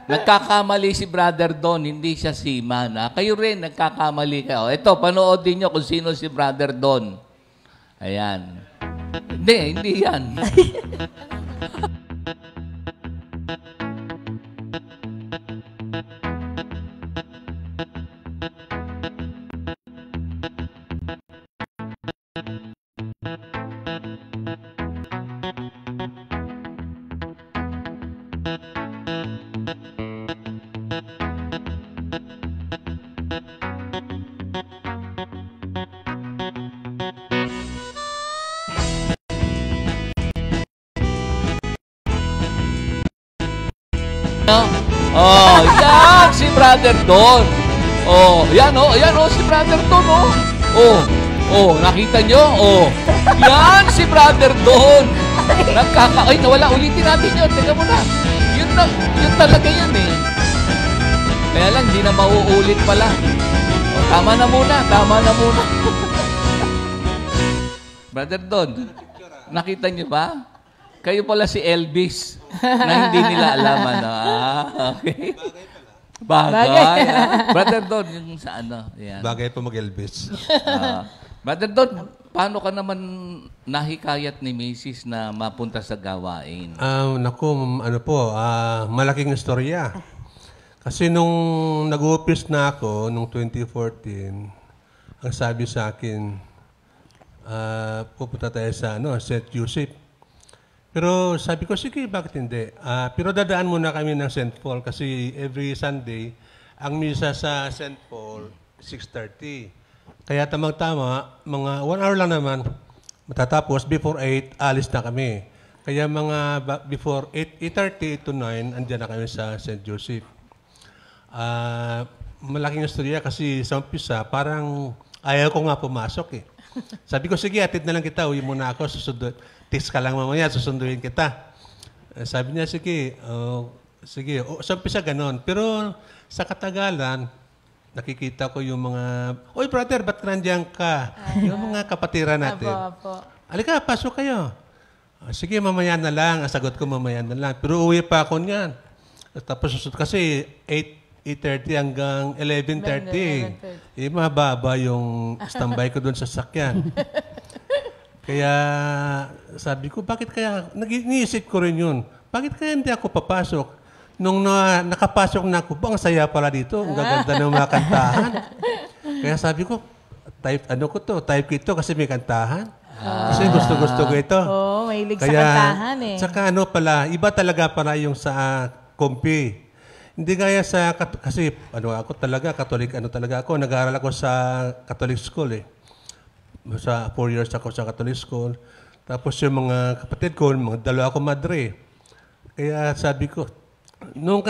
Nagkakamali si Brother Don, hindi siya seaman. Kayo rin, nagkakamali kayo. Ito, panoodin nyo kung sino si Brother Don. Ayan. Hindi yan. Yan si Brother Don. Yan si Brother Don, nakita nyo? Yan si Brother Don. Nawala, ulitin natin yun. Teka muna. Yun talaga yun eh. Kaya lang, di na mauulit pala. Tama na muna. Brother Don, nakita nyo ba? Kayo pala si Elvis na hindi nila alaman. Okay. Bagay. Brother Don, yung sa ano. Yan. Bagay pa mag-Elvis. Brother Don, paano ka naman nahikayat ni Mrs. na mapunta sa gawain? Malaking istorya. Kasi nung nag-office na ako, nung 2014, ang sabi sa akin, pupunta tayo sa St. Joseph. Pero sabi ko, sige, bakit hindi? Pero dadaan muna kami ng St. Paul kasi every Sunday, ang misa sa St. Paul, 6:30. Kaya tamang-tama, mga 1 hour lang naman, matatapos, before 8, alis na kami. Kaya mga before 8:30 to 9, andyan na kami sa St. Joseph. Malaking istorya kasi sa umpisa, parang ayaw ko nga pumasok eh. Sabi ko, sige, atid na lang kita, uwi muna ako, susunod. Text ka lang mamaya, susunduin kita. Sabi niya, sige. Sige. Sa umpisa ganon. Pero sa katagalan, nakikita ko yung mga, oy brother, ba't nandiyan ka? Yung mga kapatiran natin. Halika, pasok kayo. Sige, mamaya na lang. Ang sagot ko, mamaya na lang. Pero uwi pa ako niyan. Tapos susunod kasi 8:30 hanggang 11:30. Mababa yung standby ko doon sa sakyan. Kaya sabi ko, bakit kaya, nag-iisip ko rin yun, bakit kaya hindi ako papasok? Nung nakapasok na ako, ang saya pala dito, ang gaganda ng mga kantahan. Kaya sabi ko, type ko ito kasi may kantahan. Kasi gusto ko ito. Mahilig sa kantahan eh. Saka iba talaga para yung sa kompi. Hindi gaya sa, kasi ako talaga, Catholic, ako, nag-aaral ako sa Catholic school eh. Sa 4 years ako sa Catholic school. Tapos yung mga kapatid ko, mga dalawa ako madre. Kaya sabi ko, nung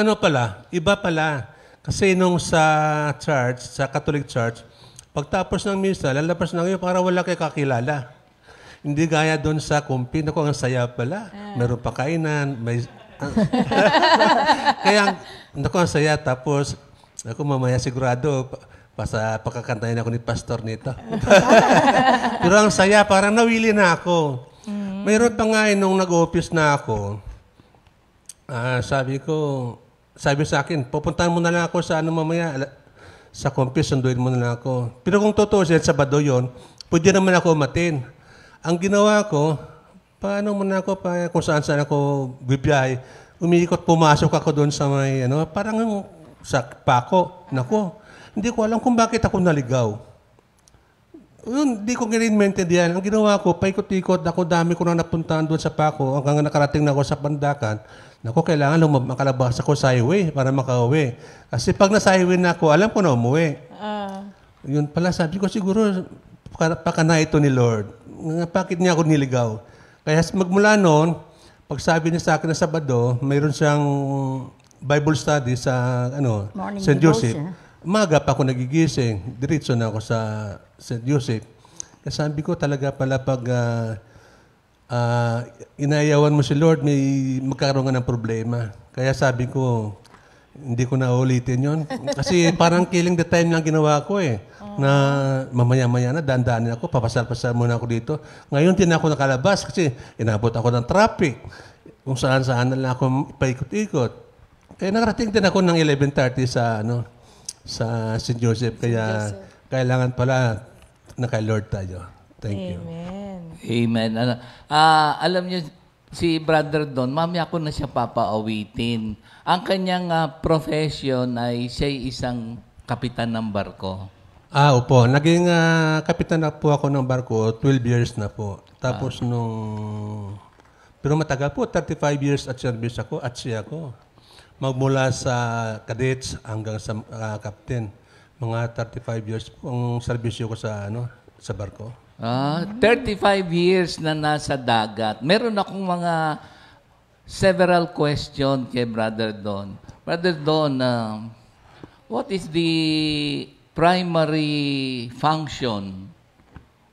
iba pala. Kasi nung sa church, sa Catholic church, pagtapos ng misa, lalabas na ngayon para wala kayo kakilala. Hindi gaya doon sa kumpi. Naku, ang saya pala. Meron pa kainan. Kaya, ang saya. Tapos, mamaya sigurado, pagkakantayin ako ni pastor nito. Pero ang saya, parang nawili na ako. Mayroon pa nga nung nag-office na ako, sabi sa akin, pupuntahan mo na lang ako sa mamaya, sa compis, sunduin mo na lang ako. Pero kung totoo siya, Sabado yun, pwede naman ako umatin. Ang ginawa ko, paano muna ako, kung saan ako bibiyahe, umiikot, pumasok ako doon sa may, parang sa pako. Naku, hindi ko alam kung bakit ako naligaw. Yun, di ko rin maintindihan. Ang ginawa ko, paikot-ikot ako, dami ko na napuntahan doon sa Paco, hanggang nakarating na ako sa Pandakan. Naku, kailangan makalabas ako sa highway para makauwi. Kasi pag nasa highway na ako, alam ko na umuwi. Yun pala, sabi ko siguro, pakana ito ni Lord. Bakit niya ako niligaw? Kaya magmula noon, pag sabi niya sa akin na Sabado, mayroon siyang Bible study sa Morning St. Joseph. devotion. Umaga pa ako nagigising. Diretso na ako sa St. Joseph. Kasi sabi ko talaga pala pag inayawan mo si Lord, may magkakaroon ka ng problema. Kaya sabi ko, hindi ko na ulitin yon. Kasi parang killing the time lang ginawa ko eh. Na mamaya-maya na, dandanin ako, papasal-pasal muna ako dito. Ngayon, din ako nakalabas kasi inabot ako ng traffic. Kung saan-saan na lang ako paikot-ikot. Kaya nakarating din ako ng 11:30 sa St. Joseph. Kaya kailangan pala na kay Lord tayo. Thank you. Amen. Alam niyo, si Brother Don, mamaya ko na siya papaawitin. Ang kanyang profession ay siya isang kapitan ng barko. Opo. Naging kapitan na po ako ng barko, 12 years na po. Tapos pero matagal po, 35 years at service ako at siya ako. Magmula sa cadets hanggang sa captain. Mga 35 years po ang serbisyo ko sa barko. 35 years na nasa dagat. Meron akong mga several questions kay Brother Don. Brother Don, what is the primary function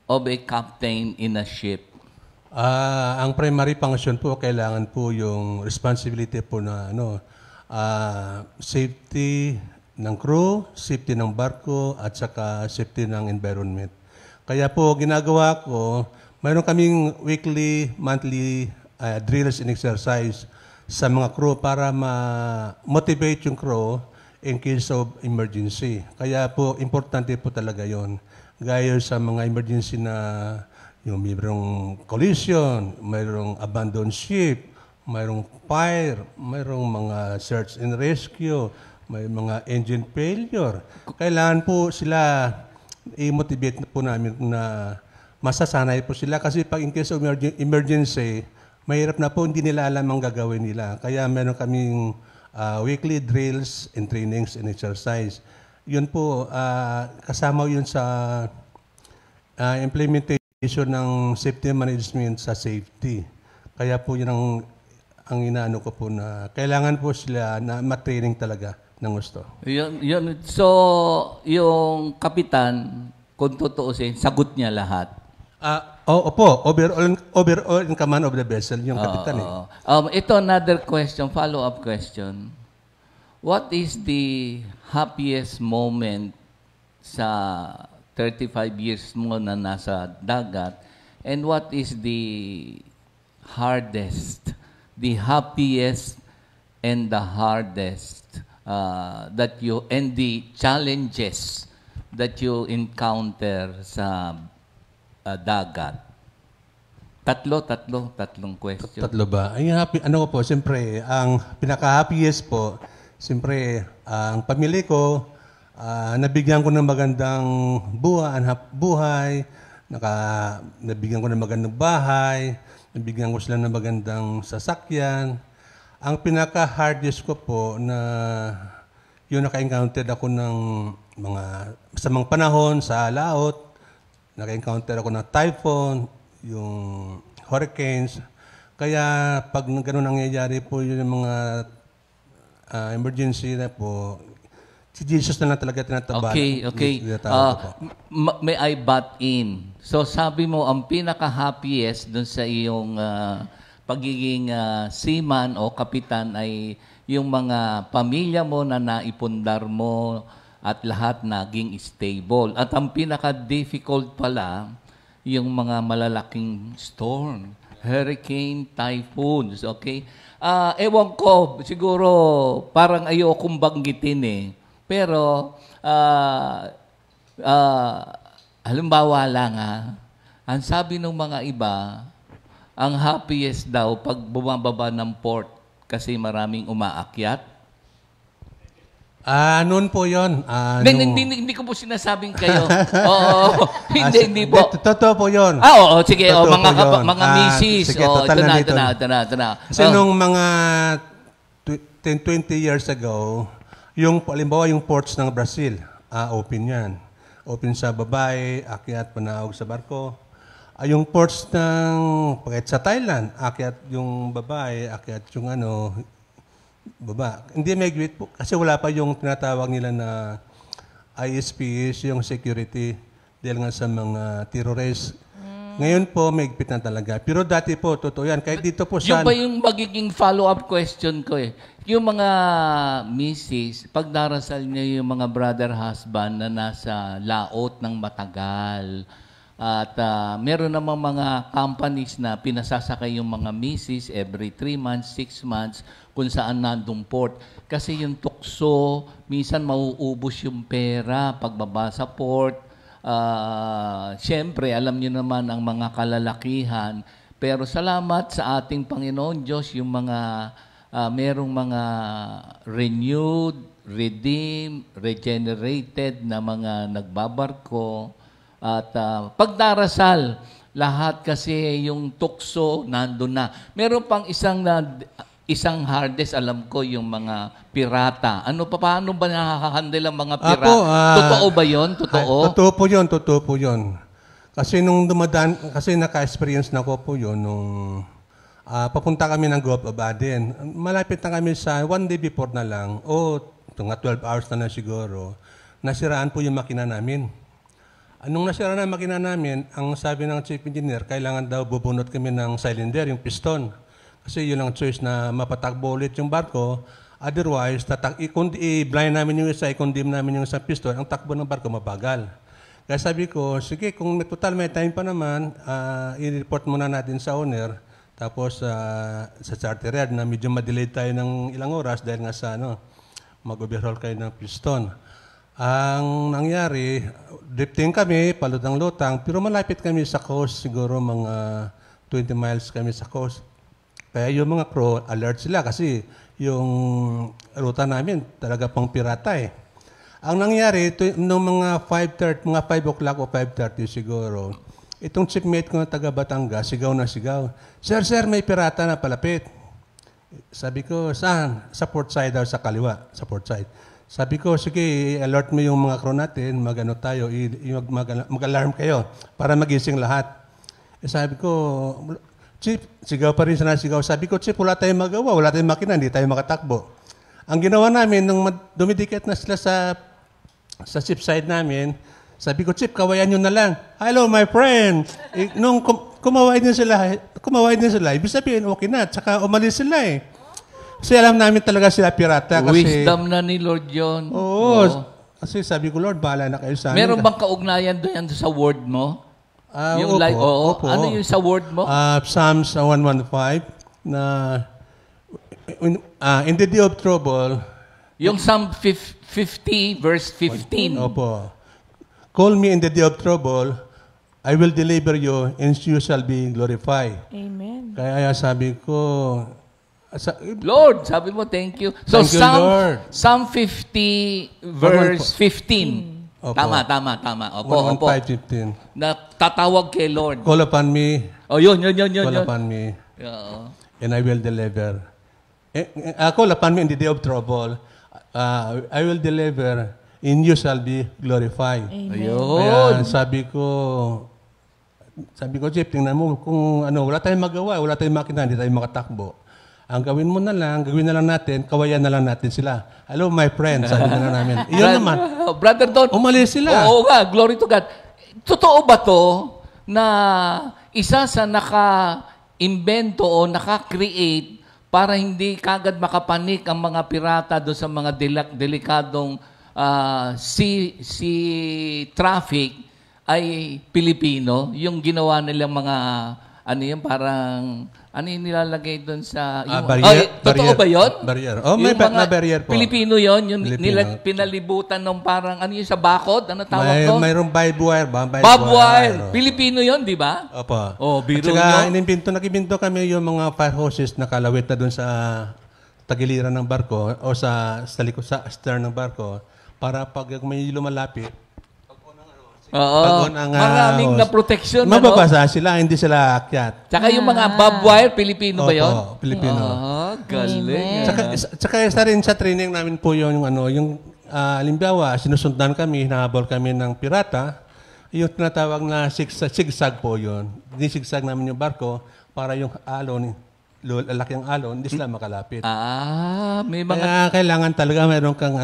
of a captain in a ship? Ang primary function po, kailangan po yung responsibility po na safety ng crew, safety ng barko, at saka safety ng environment. Kaya po, ginagawa ko, mayroon kaming weekly, monthly drills and exercise sa mga crew para ma-motivate yung crew in case of emergency. Kaya po, importante po talaga yon. Gaya sa mga emergency na yung mayroong collision, mayroong abandoned ship, mayroong fire, mayroong mga search and rescue, may mga engine failure. Kailangan po sila i-motivate po namin na masasanay po sila kasi pag in case of emergency, mahirap na po, hindi nila alam ang gagawin nila. Kaya meron kaming weekly drills and trainings and exercise. Yun po, kasama yun sa implementation ng safety management sa safety. Kaya po yun ang inaano ko po na kailangan po sila na matraining talaga ng gusto. Yun. So, yung kapitan, kung tutuusin, sagot niya lahat. Opo. Overall in command of the vessel, yung kapitan eh. Ito another question, follow-up question. What is the happiest moment sa 35 years mo na nasa dagat? And what is the hardest, the happiest and the hardest that you, and the challenges that you encounter sa dagat? Tatlong question. Tatlo ba? Ay, ano ko po, siyempre, ang pinaka-happiest po, siyempre, ang pamilya ko, nabigyan ko ng magandang buhay, nabigyan ko ng magandang bahay, nabigyan ko sila ng magandang sasakyan. Ang pinaka-hardest ko po na yung naka-encounter ako ng mga masamang panahon sa laot, naka-encounter ako ng typhoon, yung hurricanes. Kaya pag gano'n nangyayari po yung mga emergency na po, si Jesus na lang talaga tinatambal. Okay. May I butt in? So sabi mo, ang pinaka-happiest dun sa iyong pagiging seaman o kapitan ay yung mga pamilya mo na naipundar mo at lahat naging stable. At ang pinaka-difficult pala, yung mga malalaking storm, hurricane, typhoons, okay? Ewan ko, siguro parang ayokong banggitin eh. Pero, halimbawa lang ang sabi ng mga iba, ang happiest daw pag bumababa ng port kasi maraming umaakyat. Noon po yun. Hindi ko po sinasabing kayo. Oo. Hindi po. Totoo po yun. Oo, sige. Totoo Mga, po yun. mga misis. Sige, total Ito na. Kasi nung mga 10-20 years ago, halimbawa yung ports ng Brazil, open yan. Open sa babae, akyat, panaog sa barko. Yung ports kahit sa Thailand, akyat yung babae, akyat yung baba. Hindi may gwit po. Kasi wala pa yung tinatawag nila na ISPs, yung security, dahil nga sa mga terrorists. Ngayon po, may higpit na talaga. Pero dati po, totoo yan. Kahit dito po Yung ba yung magiging follow-up question ko Yung mga misis, pag darasal niya yung mga brother-husband na nasa laot ng matagal, at meron namang mga companies na pinasasakay yung mga misis every 3 months, 6 months, kung saan nandong port. Kasi yung tukso, minsan mauubos yung pera pagbaba sa port. Siyempre, alam niyo naman ang mga kalalakihan. Pero salamat sa ating Panginoon Diyos, yung mga merong mga renewed, redeemed, regenerated na mga nagbabarko. At pagdarasal, lahat kasi yung tukso nandun na. Meron pang isang hardest, alam ko, yung mga pirata. Paano ba nakakahandle ang mga pirata? Totoo ba yun? Totoo? Totoo po yun. Kasi nung kasi naka-experience na ko po yun, nung papunta kami ng Gulf of Aden. Malapit na kami sa 1 day before na lang, mga 12 hours na siguro, nasiraan po yung makina namin. Anong nasira na makina namin, ang sabi ng chief engineer, kailangan daw bubunot kami ng cylinder, yung piston. Kasi yun ang choice na mapatakbo ulit yung barko. Otherwise, i-blind namin yung isa, i-condemn namin yung isang piston, ang takbo ng barko mabagal. Kaya sabi ko, sige, kung may time pa naman, i-report muna natin sa owner, tapos sa charterer na medyo ma-delay tayo ng ilang oras dahil nga sa mag-overhaul kayo ng piston. Ang nangyari, drifting kami, palutang-lutang, pero malapit kami sa coast, siguro mga 20 miles kami sa coast. Kaya yung mga crew, alert sila kasi yung ruta namin talaga pang pirata Ang nangyari, nung mga 5 o'clock o 5:30 siguro, itong chipmate ko na taga Batangas, sigaw na sigaw, Sir, may pirata na palapit. Sabi ko, saan? Sa port side daw, sa kaliwa, sa port side. Sabi ko, sige, alert mo yung mga crew natin, mag-alarm kayo para magising lahat. Sabi ko, Chief, sigaw pa rin siya. Sabi ko, Chief, wala tayong magawa, wala tayong makina, hindi tayo makatakbo. Ang ginawa namin, nung dumidikit na sila sa ship side namin, sabi ko, Chief, kawayan nyo na lang. Hello, my friend. Nung kumaway din sila, ibig sabihin, okay na, tsaka umalis sila Kasi alam namin talaga sila pirata. Kasi, wisdom na ni Lord yun. Oo. Kasi sabi ko, Lord, bahala na kayo sa amin. Meron bang kaugnayan doon sa word mo? Opo. Ano yung sa word mo? Psalms 115 na in the day of trouble. Yung Psalm 50 verse 15. Opo. Call me in the day of trouble, I will deliver you, and you shall be glorified. Amen. Kaya sabi ko, Lord, sabi mo, thank you. So, Thank you, Lord. Psalm 50 verse 15. Opo. Tama. Opo. 115. Tatawag kay Lord. Call upon me. Yun. Call upon me. Oo. And I will deliver. Call upon me in the day of trouble. I will deliver, and you shall be glorified. Ayun. Kaya sabi ko, Jeff, tingnan mo, kung wala tayong magawa, wala tayong makina, hindi tayo makatakbo. Ang gawin na lang natin, kawayan na lang natin sila. Hello, my friend, sabi na lang namin. Iyon naman. Brother Don. Umalis sila. Oo nga, glory to God. Totoo ba to na isa sa naka-invento o naka-create para hindi kagad makapanik ang mga pirata doon sa mga delikadong sea traffic ay Pilipino? Yung ginawa nilang mga parang yung nilalagay doon sa... totoo ba yun? Barrier. May barrier po. Pilipino yun. Yung pinalibutan ng parang, yung sa bakod? Ano tawag to? Mayroong barbed wire ba? Barbed wire. Pilipino yun, di ba? Opo. Biro At saka, nyo. nagbinto kami yung mga fire hoses na kalawit na doon sa tagiliran ng barko o sa likod, sa stern ng barko para pag may lumalapit, Oo. Maraming na protection. Mababasa sila, hindi sila akyat. Tsaka yung mga barbed wire, Pilipino ba yun? Opo, Pilipino. Galing. Tsaka isa rin sa training namin po yung halimbawa, sinusundan kami, hinahabol kami ng pirata, yung tinatawag na zigzag po yun. Zigzag namin yung barko para yung alon, lalaki ang alon, hindi sila makalapit. May mga... Kaya kailangan talaga meron kang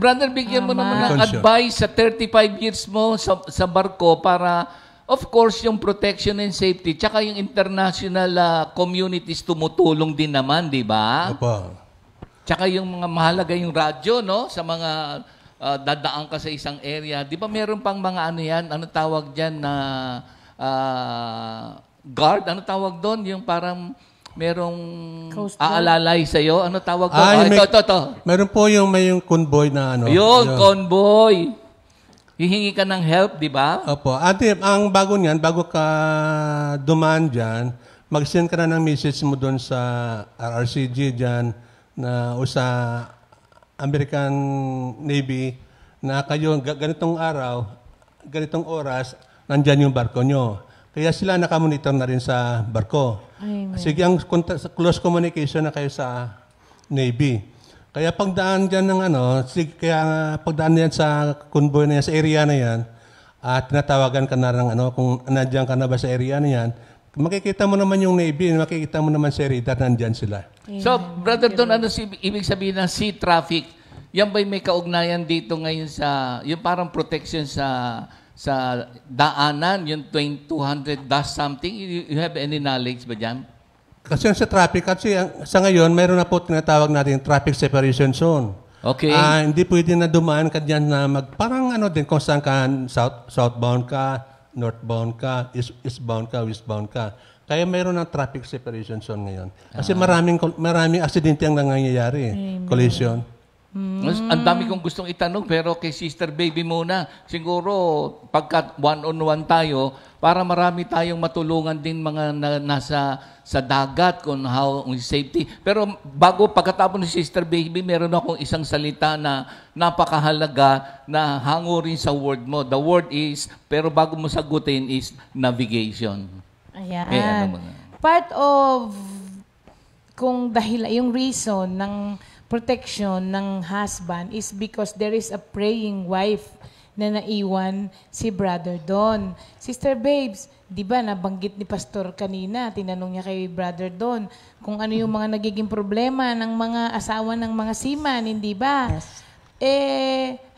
Brother, bigyan mo naman ng advice sa 35 years mo sa barko para, of course, yung protection and safety, tsaka yung international communities tumutulong din naman, di ba? Opo. Tsaka yung mga mahalaga yung radyo, no? Sa mga dadaan ka sa isang area. Di ba meron pang mga ano yan? Ano tawag dyan na guard? Ano tawag doon? Yung parang merong aalalay sa'yo. Ano tawag doon? Ito. Meron po may convoy na Yun, convoy. Hihingi ka ng help, di ba? Opo. Ate, ang bago niyan, bago ka dumaan dyan, mag-send ka na ng message mo doon sa RRCG dyan o sa American Navy na kayo ganitong araw, ganitong oras, nandyan yung barko nyo. Kaya sila nakamonitor na rin sa barko. Amen. Sige, ang close communication na kayo sa Navy. Kaya pagdaan dyan ng pagdaan yan sa convoy na yan, sa area na yan, at tinatawagan ka na ng kung nandiyan ka na ba sa area na yan, makikita mo naman yung Navy, makikita mo naman sa radar, nandyan sila. So, Brother Don, ibig sabihin ng sea traffic? Yan ba'y may kaugnayan dito ngayon sa, yung parang protection sa daanan, yung 200 dash something? You have any knowledge ba dyan? Kasi sa traffic, sa ngayon, mayroon na po tinatawag natin traffic separation zone. Okay. Hindi pwede na dumaan ka dyan na parang din, kung saan ka, southbound ka, northbound ka, eastbound ka, westbound ka. Kaya mayroon ng traffic separation zone ngayon. Kasi maraming aksidente ang nangyayari. Collision. Ang dami kong gustong itanong, pero kay Sister Baby muna. Siguro, pagka one-on-one tayo, para marami tayong matulungan din mga nasa sa dagat kung how safety. Pero pagkatapos ni Sister Baby, meron akong isang salita na napakahalaga na hango rin sa word mo. The word is, pero bago mo sagutin is navigation. Ayan. Part of yung reason ng protection ng husband is because there is a praying wife na naiwan si Brother Don. Sister Babes, di ba nabanggit ni Pastor kanina, tinanong niya kay Brother Don kung ano yung mga nagiging problema ng mga asawa ng mga seaman, hindi ba? Yes.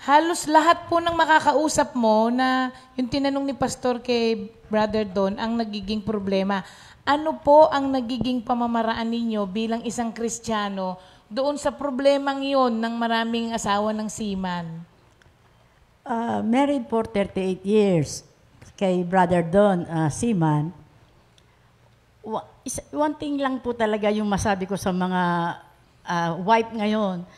Halos lahat po ng makakausap mo na yung tinanong ni Pastor kay Brother Don ang nagiging problema. Ano po ang nagiging pamamaraan ninyo bilang isang Kristiyano doon sa problemang yon ng maraming asawa ng seaman? Married for 38 years kay Brother Don, seaman. One thing lang po talaga yung masabi ko sa mga wife ngayon,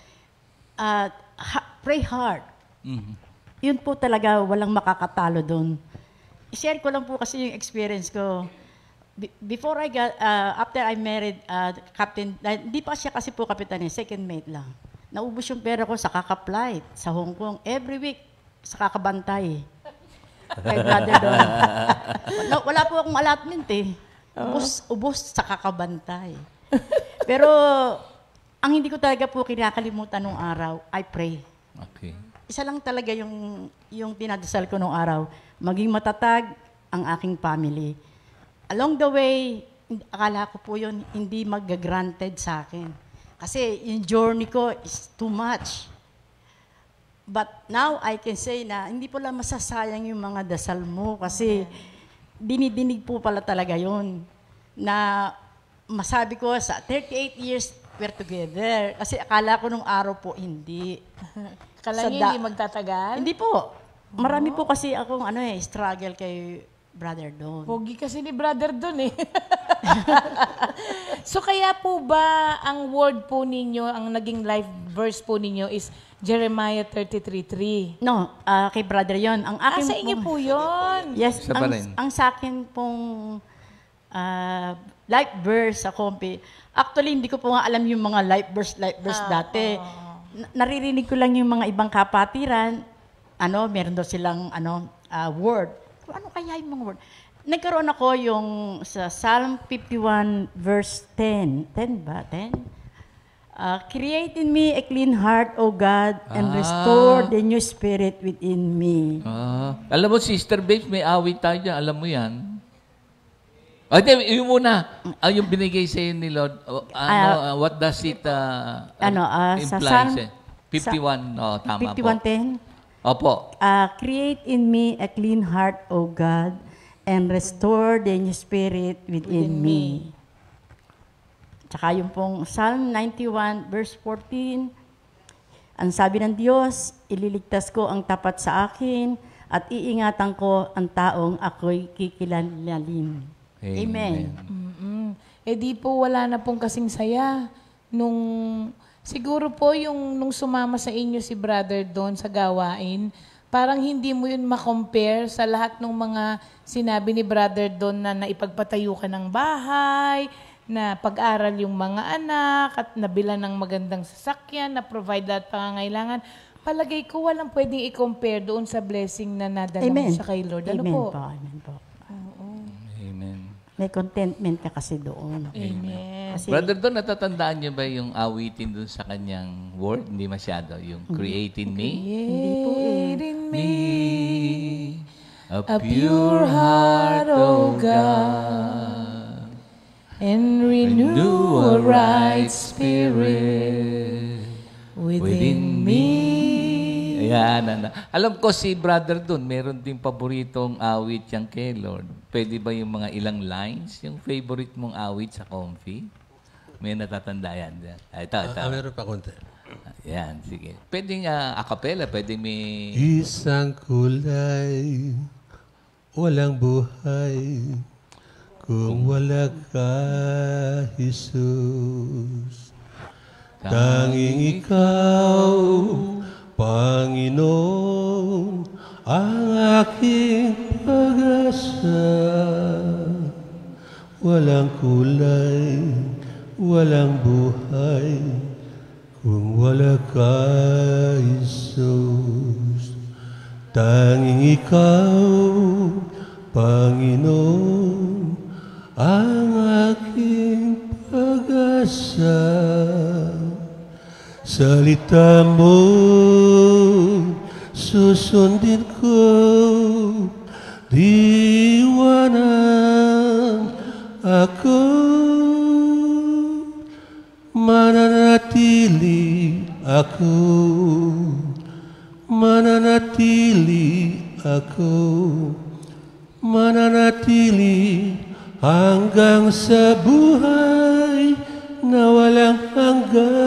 pray hard. Mm-hmm. Yun po talaga, walang makakatalo doon. I-share ko lang po kasi yung experience ko. Before after I married Captain, hindi pa siya kasi po kapitan, second mate lang. Naubos yung pera ko sa kaka-flight sa Hong Kong. Every week, sa kakabantay. Kay Brother Don. Wala po akong allotment eh. Ubos sa kakabantay. Pero, ang hindi ko talaga po kinakalimutan nung araw, I pray. Okay. Isa lang talaga yung tinadasal ko nung araw. Maging matatag ang aking family. Along the way, akala ko po yun, hindi mag-granted sa akin. Kasi yung journey ko is too much. But now, I can say na hindi po lang masasayang yung mga dasal mo kasi dinidinig po pala talaga yun. Na masabi ko sa 38 years, we're together. Kasi akala ko nung araw po, hindi. Akala niyo hindi magtatagal? Hindi po. Marami po kasi akong struggle kay Brother Don. Pogi kasi ni Brother Don eh. So kaya po ba ang word po ninyo, ang naging life verse po ninyo is Jeremiah 33:3? No, kay Brother yon. Ang akin sa inyo po yun. Yes, Isa pa rin. ang sa akin pong life verse sa Kompi. Actually, hindi ko po nga alam yung mga life verse dati. Naririnig ko lang yung mga ibang kapatiran, meron daw silang word. Ano kaya yung mga word? Nagkaroon ako yung sa Psalm 51 verse 10. 10 ba? 10? Create in me a clean heart, O God, and restore the new spirit within me. Alam mo, Sister Babes, may awit tayo dyan. Alam mo yan? Yung muna. Yung binigay sa'yo ni Lord. What does it Sa imply? Psalm, 51. Tama 51:10. po. Opo. Create in me a clean heart, O God, and restore the new spirit within me. Tsaka yung pong Psalm 91 verse 14, ang sabi ng Diyos, ililigtas ko ang tapat sa akin at iingatan ko ang taong ako'y kikilalalin. Amen. Di po wala na pong kasing saya nung siguro po nung sumama sa inyo si Brother Don sa gawain, parang hindi mo yun ma-compare sa lahat ng mga sinabi ni Brother Don na naipagpatayo ka ng bahay, na pag-aral yung mga anak, at nabila ng magandang sasakyan, na provide lahat pangangailangan. Palagay ko walang pwedeng i-compare doon sa blessing na nadala mo sa kay Lord. Ano Amen po? Amen po. Amen. May contentment ka kasi doon. Amen. Kasi, Brother Don, natatandaan niyo ba yung awitin doon sa kanyang word? Hindi masyado. Yung create in me. Create in me A pure heart, O God. and renew a right spirit within me. Ayan. Alam ko si Brother Don, meron din paboritong awit yung kay Lord. Pwede ba yung mga ilang lines? Yung favorite mong awit sa Comfy? May natatanda yan. Ito. Meron pa konti. Yan, sige. Pwedeng a cappella, pwedeng may... Isang kulay, walang buhay, kung wala ka, Jesus. Tanging ikaw, Panginoon, ang aking pag-asa. Walang kulay, walang buhay, kung wala ka, Jesus. Tanging ikaw, Panginoon, ang aking pag-asa. Salita mo, susundin ko, diwanang ako. Mananatili ako, mananatili ako, mananatili hanggang sa buhay na walang hanggan.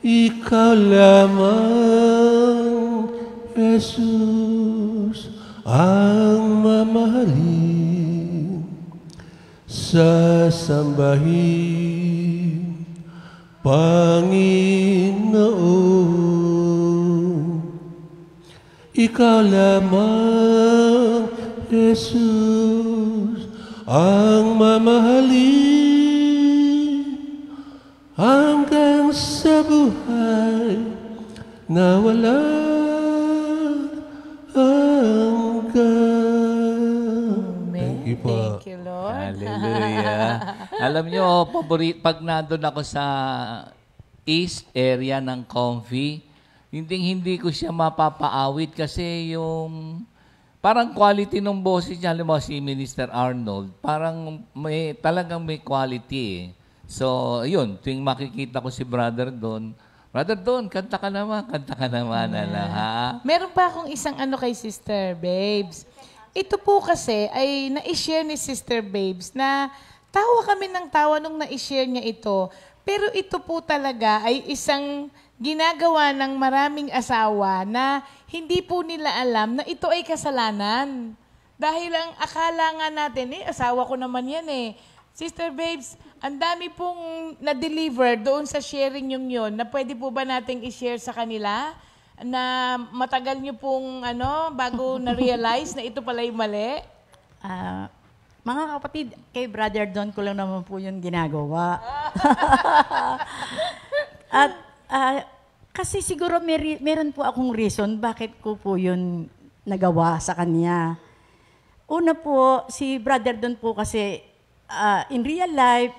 Ikaw lamang, Jesus, ang mamahalin. Sasambahin, Panginoon. Ikaw lamang, Jesus, ang mamahalin hanggang sa buhay na walang hanggan. Thank you po. Thank you, Lord. Hallelujah. Alam nyo, pag nandun ako sa east area ng Comfy, hindi ko siya mapapaawit kasi yung parang quality ng boses niya, alam mo si Minister Arnold, parang talagang may quality eh. So, yun, tuwing makikita ko si Brother Don, kanta ka naman, ha? Meron pa akong isang kay Sister Babes. Ito po kasi ay na-share ni Sister Babes na tawa kami ng tawa nung na-share niya ito. Pero ito po talaga ay isang ginagawa ng maraming asawa na hindi po nila alam na ito ay kasalanan. Dahil ang akala nga natin, asawa ko naman yan eh. Sister Babes, ang dami pong na-deliver doon sa sharing yung yun na pwede po ba nating i-share sa kanila? Na matagal nyo pong bago na-realize na ito pala yung mali? Mga kapatid, kay Brother Don ko lang naman po yun ginagawa. At kasi siguro meron po akong reason bakit ko po yun nagawa sa kanya. Una po, si Brother Don po kasi in real life,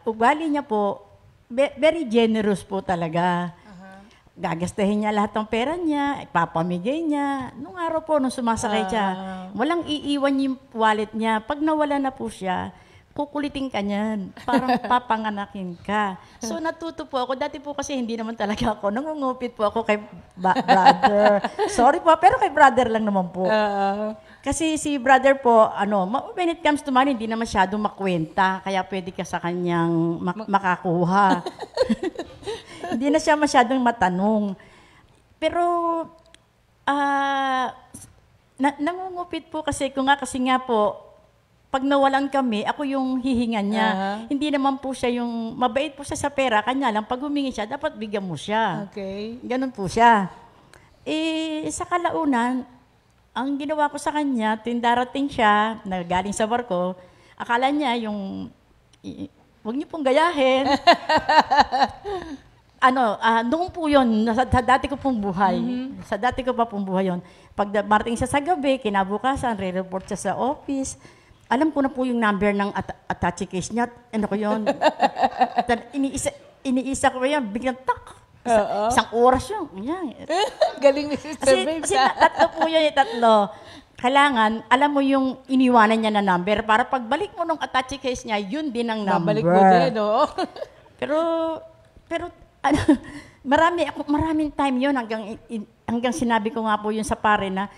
ugali niya po, very generous po talaga. Gagastahin niya lahat ng pera niya, ipapamigay niya. Nung araw po, nung sumasakay siya, walang iiwan yung wallet niya. Pag nawala na po siya, kukulitin ka niyan. Parang papanganakin ka. So natuto po ako. Dati po kasi hindi naman talaga ako. Nangungupit po ako kay brother. Sorry po, pero kay brother lang naman po. Kasi si brother po, when it comes to money, hindi na masyadong makwenta. Kaya pwede ka sa kanyang makakuha. Hindi na siya masyadong matanong. Pero, nangungupit po kasi kasi nga po, pag nawalan kami, ako yung hihingan niya. Hindi naman po siya yung, mabait po siya sa pera, kanya lang, pag humingi siya, dapat bigyan mo siya. Okay. Ganun po siya. Sa kalaunan, ang ginawa ko sa kanya, tuwing darating siya, na galing sa barko, akala niya yung, huwag niyo pong gayahin. Noong po yun, sa dati ko pong buhay. Sa dati ko pa pong buhay yun. Pag marating siya sa gabi, kinabukasan, re-report siya sa office. Alam ko na po yung number ng attache case niya. Ano ko yun? Iniisa ko yan, biglang tak. Isang oras yun. Yan. Galing ni Sister Babes. Kasi tatlo po yun, tatlo. Kailangan, alam mo yung iniwanan niya na number para pagbalik mo nung attache case niya, yun din ang number. Babalik mo din, no? Pero maraming time yun hanggang sinabi ko nga po yun sa pare na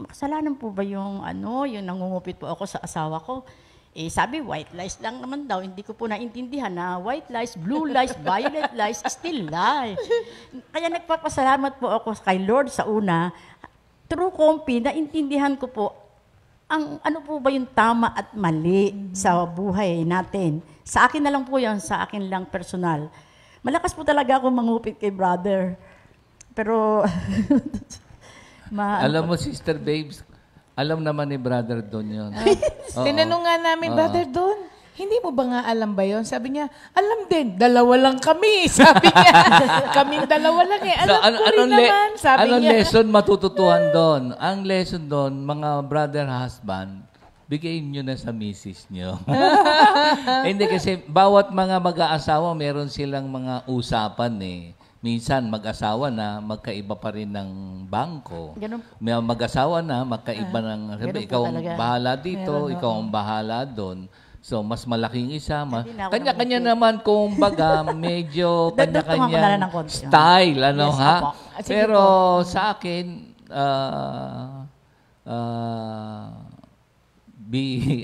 kasalanan po ba yung yung nangungupit po ako sa asawa ko? Sabi, white lies lang naman daw. Hindi ko po naintindihan na white lies, blue lies, violet lies, still lie. Kaya nagpapasalamat po ako kay Lord sa una. Through Compi, naintindihan ko po ano po ba yung tama at mali sa buhay natin. Sa akin na lang po yan, sa akin lang personal. Malakas po talaga ako mangupit kay brother. Pero, Alam mo, Sister Babes, alam naman ni Brother Don yun. Tinanong nga namin, Brother Don, hindi mo ba nga alam ba yun? Sabi niya, alam din, dalawa lang kami. Sabi niya, kaming dalawa lang eh. Alam ko rin naman, sabi anong niya. lesson matututuhan doon? Ang lesson doon, mga brother husband, bigay nyo na sa misis nyo. Hindi kasi bawat mga mag-aasawa meron silang mga usapan eh. Minsan mag-asawa na magkaiba pa rin ng bangko. Ganun. May mag-asawa na magkaiba ng Ganun ikaw po ang talaga. bahala dito, ikaw ang bahala doon. So mas malaking isa, Hindi na ako kanya-kanya naman kung baga medyo Dagdagan ko na lang kanya-kanya ng konti. style, Yes, ha? opo. Sige Pero po. sa akin,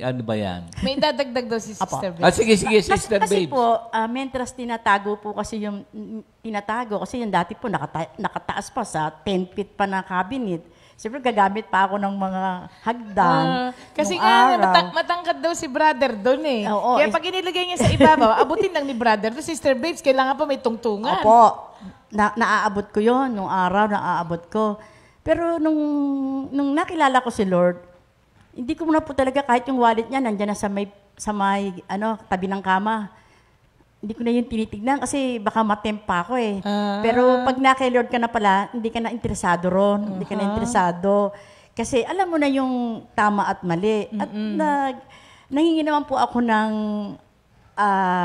ano ba yan? May dadagdag daw si Sister Babes. Sige, Sister Kasi Babes. po, mentras tinatago po kasi yung kasi yung dati po nakataas pa sa 10 feet pa na cabinet. Siyempre gagamit pa ako ng mga hagdan. Kasi nung nga, araw. matangkad daw si Brother Don eh. Oo, Kaya pag inilagay niya sa ibabaw, abutin lang ni Brother. To Sister Babes, kailangan pa may tungtungan. Opo, naaabot ko yon nung araw, naaabot ko. Pero nung nakilala ko si Lord, hindi ko na po talaga kahit yung wallet niya nandiyan na sa may tabi ng kama. Hindi ko na yun tinitignan kasi baka matempa ako eh. Pero pag na kay Lord ka na pala, hindi ka na interesado ron. Hindi ka na interesado. Kasi alam mo na yung tama at mali. At nanghingi naman po ako ng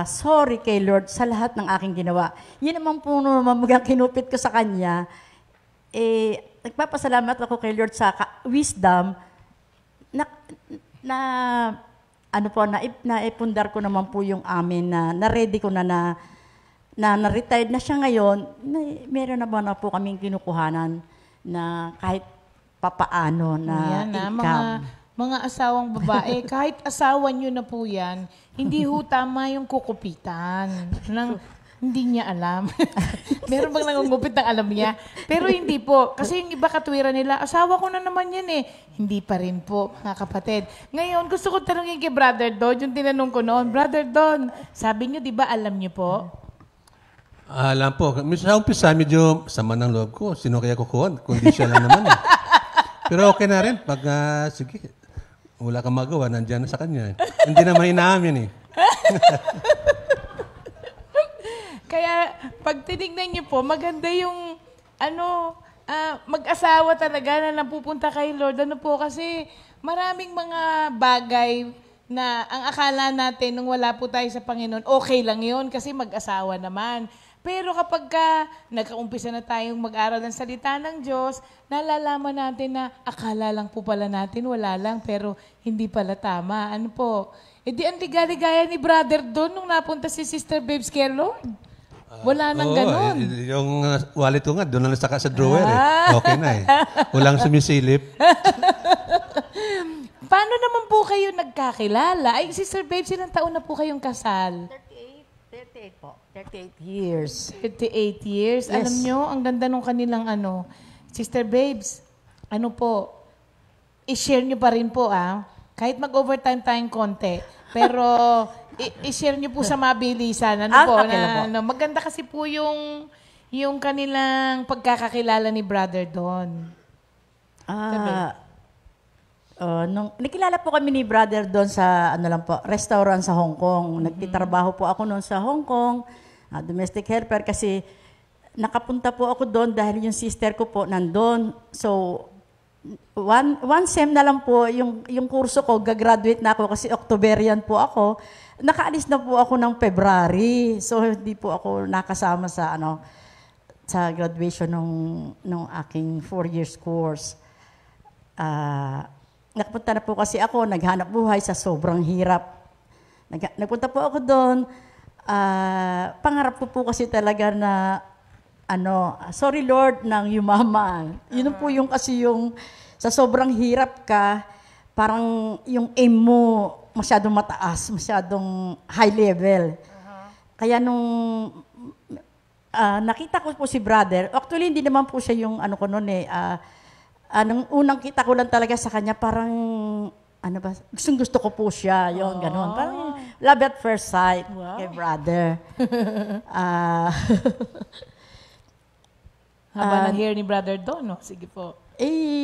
sorry kay Lord sa lahat ng aking ginawa. Yun naman po naman kinupit ko sa Kanya. Nagpapasalamat ako kay Lord sa wisdom naipundar ko naman po yung amin na-ready ko na na-retired na siya ngayon, meron naman na po kaming kinukuhanan na kahit papaano na income. Mga asawang babae, kahit asawa nyo na po yan, hindi ho tama yung kukupitan. Hindi niya alam. Meron bang nangungupit ng alam niya? Pero hindi po. Kasi yung iba katwiran nila, asawa ko na naman yan eh. Hindi pa rin po, mga kapatid. Ngayon, gusto ko tanongin kay Brother Don, yung tinanong ko noon, Brother Don, sabi niyo, di ba alam niyo po? Alam po. Sa umpisa, medyo sama ng loob ko. Sino kaya kukuha? Kundi siya lang naman. Pero okay na rin. Pag, sige, wala kang magawa, nandiyan na sa kanya. Hindi naman inaamin eh. Kaya pag tinignan niyo po, maganda yung mag-asawa talaga na napupunta kay Lord. Ano po kasi maraming mga bagay na ang akala natin nung wala po tayo sa Panginoon, okay lang yun kasi mag-asawa naman. Pero kapag nagkaumpisa na tayong mag-aral ng salita ng Diyos, nalalaman natin na akala lang po pala natin, wala lang, pero hindi pala tama. Ano po? E di ang ligaligaya ni Brother Don nung napunta si Sister Babes kay Lord. Wala nang ganon. Yung wallet ko nga, doon lang sa drawer eh. Okay na eh. Walang sumisilip. Paano naman po kayo nagkakilala? Ay, Sister Babes, ilang taon na po kayong kasal? 38 po. 38 years. 58 years. Yes. Alam nyo, ang ganda nung kanilang Sister Babes, i-share nyo pa rin po kahit mag-overtime tayong konti, pero i-share nyo po sa mabilisan. Okay lang po. Maganda kasi po yung kanilang pagkakakilala ni Brother Don. Nung nakilala po kami ni Brother doon sa restaurant sa Hong Kong. Nagtitrabaho po ako noon sa Hong Kong, domestic helper kasi nakapunta po ako doon dahil yung sister ko po nandun. So one sem na lang po yung kurso ko, gagraduate na ako kasi Octoberian po ako. Nakaalis na po ako ng February. So hindi po ako nakasama sa sa graduation nung aking 4 years course. Nakapunta na po kasi ako, naghanap buhay sa sobrang hirap. Nagpunta po ako doon. Pangarap ko po kasi talaga na, sorry Lord, ng yumaman. Yun po yung kasi yung sa sobrang hirap ka, parang yung aim mo masyadong mataas, masyadong high level. Kaya nung nakita ko po si Brother, actually hindi naman po siya yung ko noon eh, nung unang kita ko lang talaga sa kanya, parang, gusto ko po siya, yung gano'n. Parang love at first sight kay Brother. Haba ng hair ni Brother Don, no? Sige po.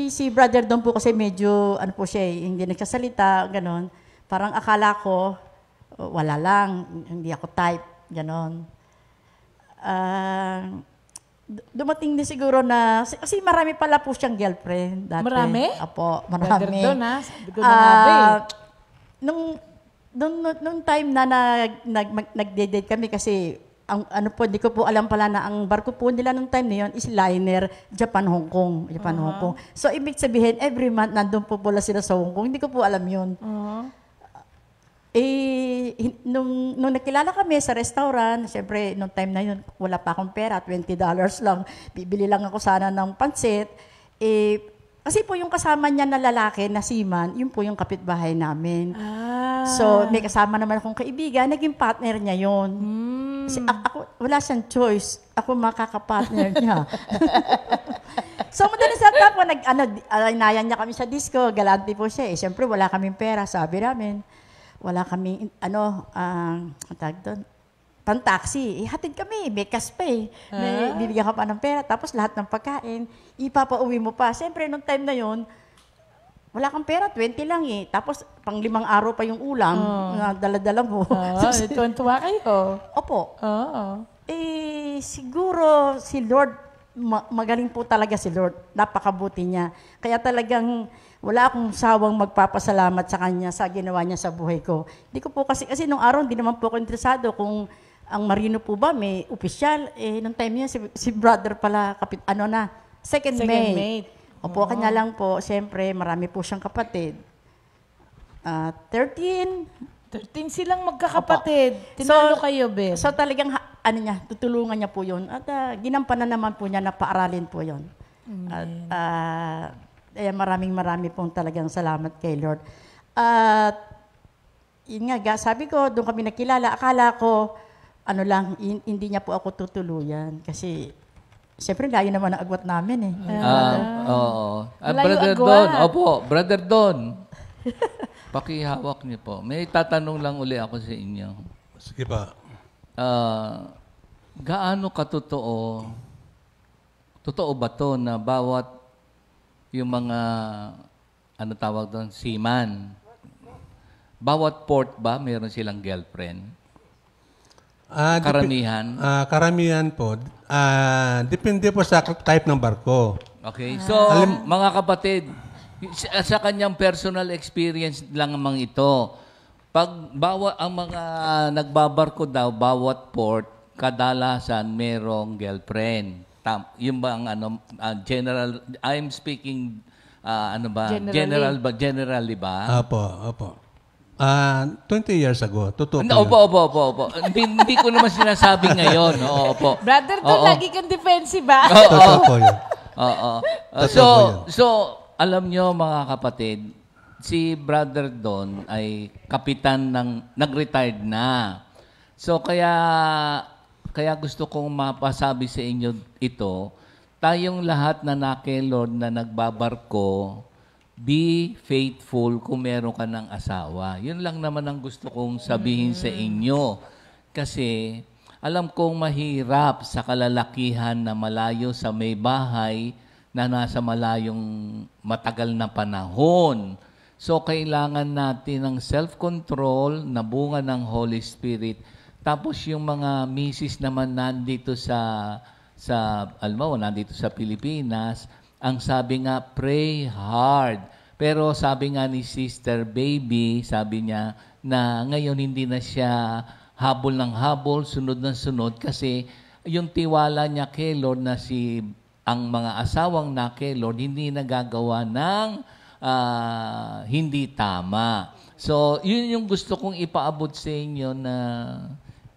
Si Brother Don po kasi medyo, po siya, hindi nagsasalita, gano'n. Parang akala ko, wala lang, hindi ako type, gano'n. Dumating din siguro na, kasi marami pala po siyang girlfriend dati. Marami? Apo, marami. Brother Don, sabi ko na nga Nung time na nag-date kami kasi, hindi ko po alam pala na ang barko po nila nung time na yun is liner Japan-Hong Kong. Japan-Hong Kong. So, ibig sabihin, every month nandun po pala sila sa Hong Kong. Hindi ko po alam yun. Nung nakilala kami sa restaurant, siyempre, nung time na yun, wala pa akong pera, $20 lang. Bibili lang ako sana ng pansit. Kasi po yung kasama niya na lalaki, na seaman, yun po yung kapitbahay namin. So, may kasama naman akong kaibigan, naging partner niya yun. Kasi ako, wala siyang choice. Ako makakapartner niya. So, madalas sa tapo, inayan niya kami sa disco, galante po siya. Siyempre, wala kaming pera, sabi namin. Wala kaming, tag doon, pan-taxi. Hatid kami, may cash pay. Bibigyan ka pa ng pera. Tapos lahat ng pagkain, ipapauwi mo pa. Siyempre, nung time na yon, wala kang pera, 20 lang eh. Tapos, pang 5 araw pa yung ulam na dala-dala mo. Tuwan-tuwa kayo. Opo. Siguro si Lord, magaling po talaga si Lord. Napakabuti niya. Kaya talagang wala akong sawang magpapasalamat sa Kanya sa ginawa niya sa buhay ko. Hindi ko po kasi nung araw, hindi naman po ako interesado kung ang marino po ba may opisyal. Nung time niya, si brother pala, second mate. Opo, kanya lang po, siyempre, marami po siyang kapatid. 13 silang magkakapatid. Tinalo kayo, Ben. So talagang, tutulungan niya po yun. At ginampanan naman po niya na paaralin po yun. At maraming pong talagang salamat kay Lord. At yun nga, sabi ko, doon kami nakilala, akala ko, hindi niya po ako tutuluyan. Kasi, siyempre, layo naman ang agwat namin eh. Oo. Malayo Brother agwat. Don, opo, Brother Don. Pakihawak niyo po. May tatanong lang uli ako sa inyo. Sige pa. Gaano katotoo, totoo ba to na bawat yung mga, tawag doon, seaman, Bawat port ba, meron silang girlfriend? Karamihan? Karamihan? Karamihan po. Depende po sa type ng barko. Okay. So, mga kapatid, sa kanyang personal experience lang naman ito. Pag ang mga nagbabarko daw, bawat port, kadalasan merong girlfriend. Yung ba ang general, I'm speaking, generally ba? Opo. 20 years ago, totoo po Opo. Hindi ko naman sinasabi ngayon. Opo. Brother Don, lagi kang defensive ba? Totoo po yun. Oo. So, alam nyo mga kapatid, si Brother Don ay kapitan nag-retired na. So, kaya gusto kong mapasabi sa inyo ito, tayong lahat na Lord na nagbabarko, be faithful kung meron ka ng asawa. Yun lang naman ang gusto kong sabihin sa inyo. Kasi alam kong mahirap sa kalalakihan na malayo sa may bahay na nasa malayong matagal na panahon. So, kailangan natin ng self-control na bunga ng Holy Spirit. Tapos yung mga misis naman nandito nandito sa Pilipinas, ang sabi nga, pray hard. Pero sabi nga ni Sister Baby, sabi niya na ngayon hindi na siya habol ng habol, sunod ng sunod kasi yung tiwala niya kay Lord na ang mga asawang na kay Lord hindi nagagawa ng hindi tama. So, yun yung gusto kong ipaabot sa inyo na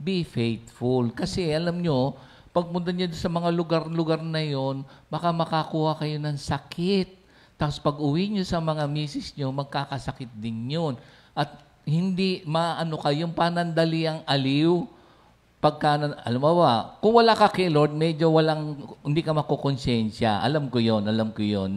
be faithful. Kasi alam nyo, pagpunta niyo sa mga lugar-lugar na yon, baka makakuha kayo ng sakit. Tapos pag uwi niyo sa mga misis niyo, magkakasakit din yun. At hindi kayong panandaliang aliw. Alam mo ba, kung wala ka kay Lord, medyo hindi ka makukonsensya. Alam ko yon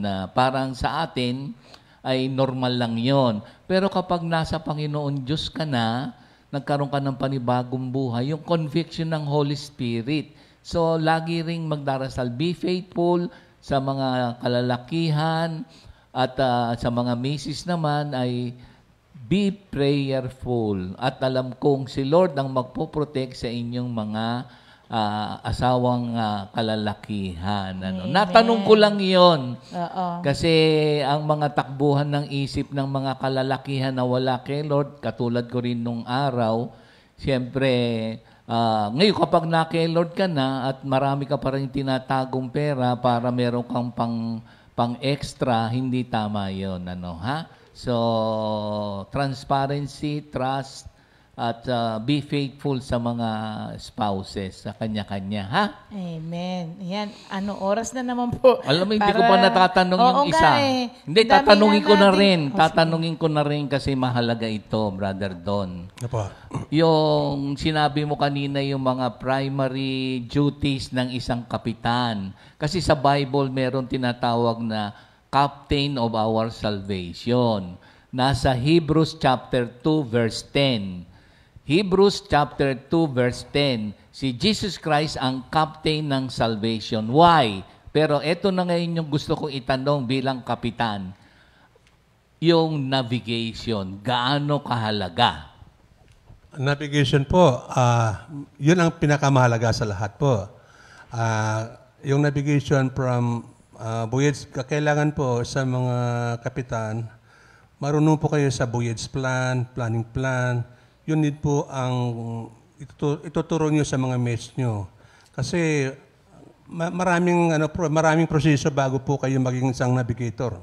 na parang sa atin ay normal lang yon. Pero kapag nasa Panginoon Diyos ka na, nagkaroon ka ng panibagong buhay, yung conviction ng Holy Spirit. So, lagi ring magdarasal. Be faithful sa mga kalalakihan at sa mga misis naman ay be prayerful. At alam kong si Lord ang magpoprotect sa inyong mga asawang kalalakihan. Natanong ko lang yon. Kasi ang mga takbuhan ng isip ng mga kalalakihan na wala kay Lord, katulad ko rin nung araw, siyempre, ngayon kapag na-kay Lord ka na at marami ka pa rin tinatagong pera para meron kang pang-extra, hindi tama yun. So, transparency, trust, at be faithful sa mga spouses, sa kanya-kanya, ha? Amen. Yan, oras na naman po. Alam mo, hindi ko pa natatanong yung isa. Hindi, tatanungin ko na rin. Tatanungin ko na rin kasi mahalaga ito, Brother Don. Opo. Yung sinabi mo kanina, yung mga primary duties ng isang kapitan. Kasi sa Bible, meron tinatawag na Captain of our Salvation. Nasa Hebrews chapter 2, verse 10. Hebrews chapter 2, verse 10. Si Jesus Christ ang captain ng salvation. Why? Pero ito na ngayon yung gusto kong itanong bilang kapitan. Yung navigation, gaano kahalaga? Navigation po, yun ang pinakamahalaga sa lahat po. Yung navigation from voyage, kailangan po sa mga kapitan, marunong po kayo sa voyage plan, planning plan. Yun din po ang ituturo nyo sa mga mates nyo. Kasi maraming proseso bago po kayo maging isang navigator.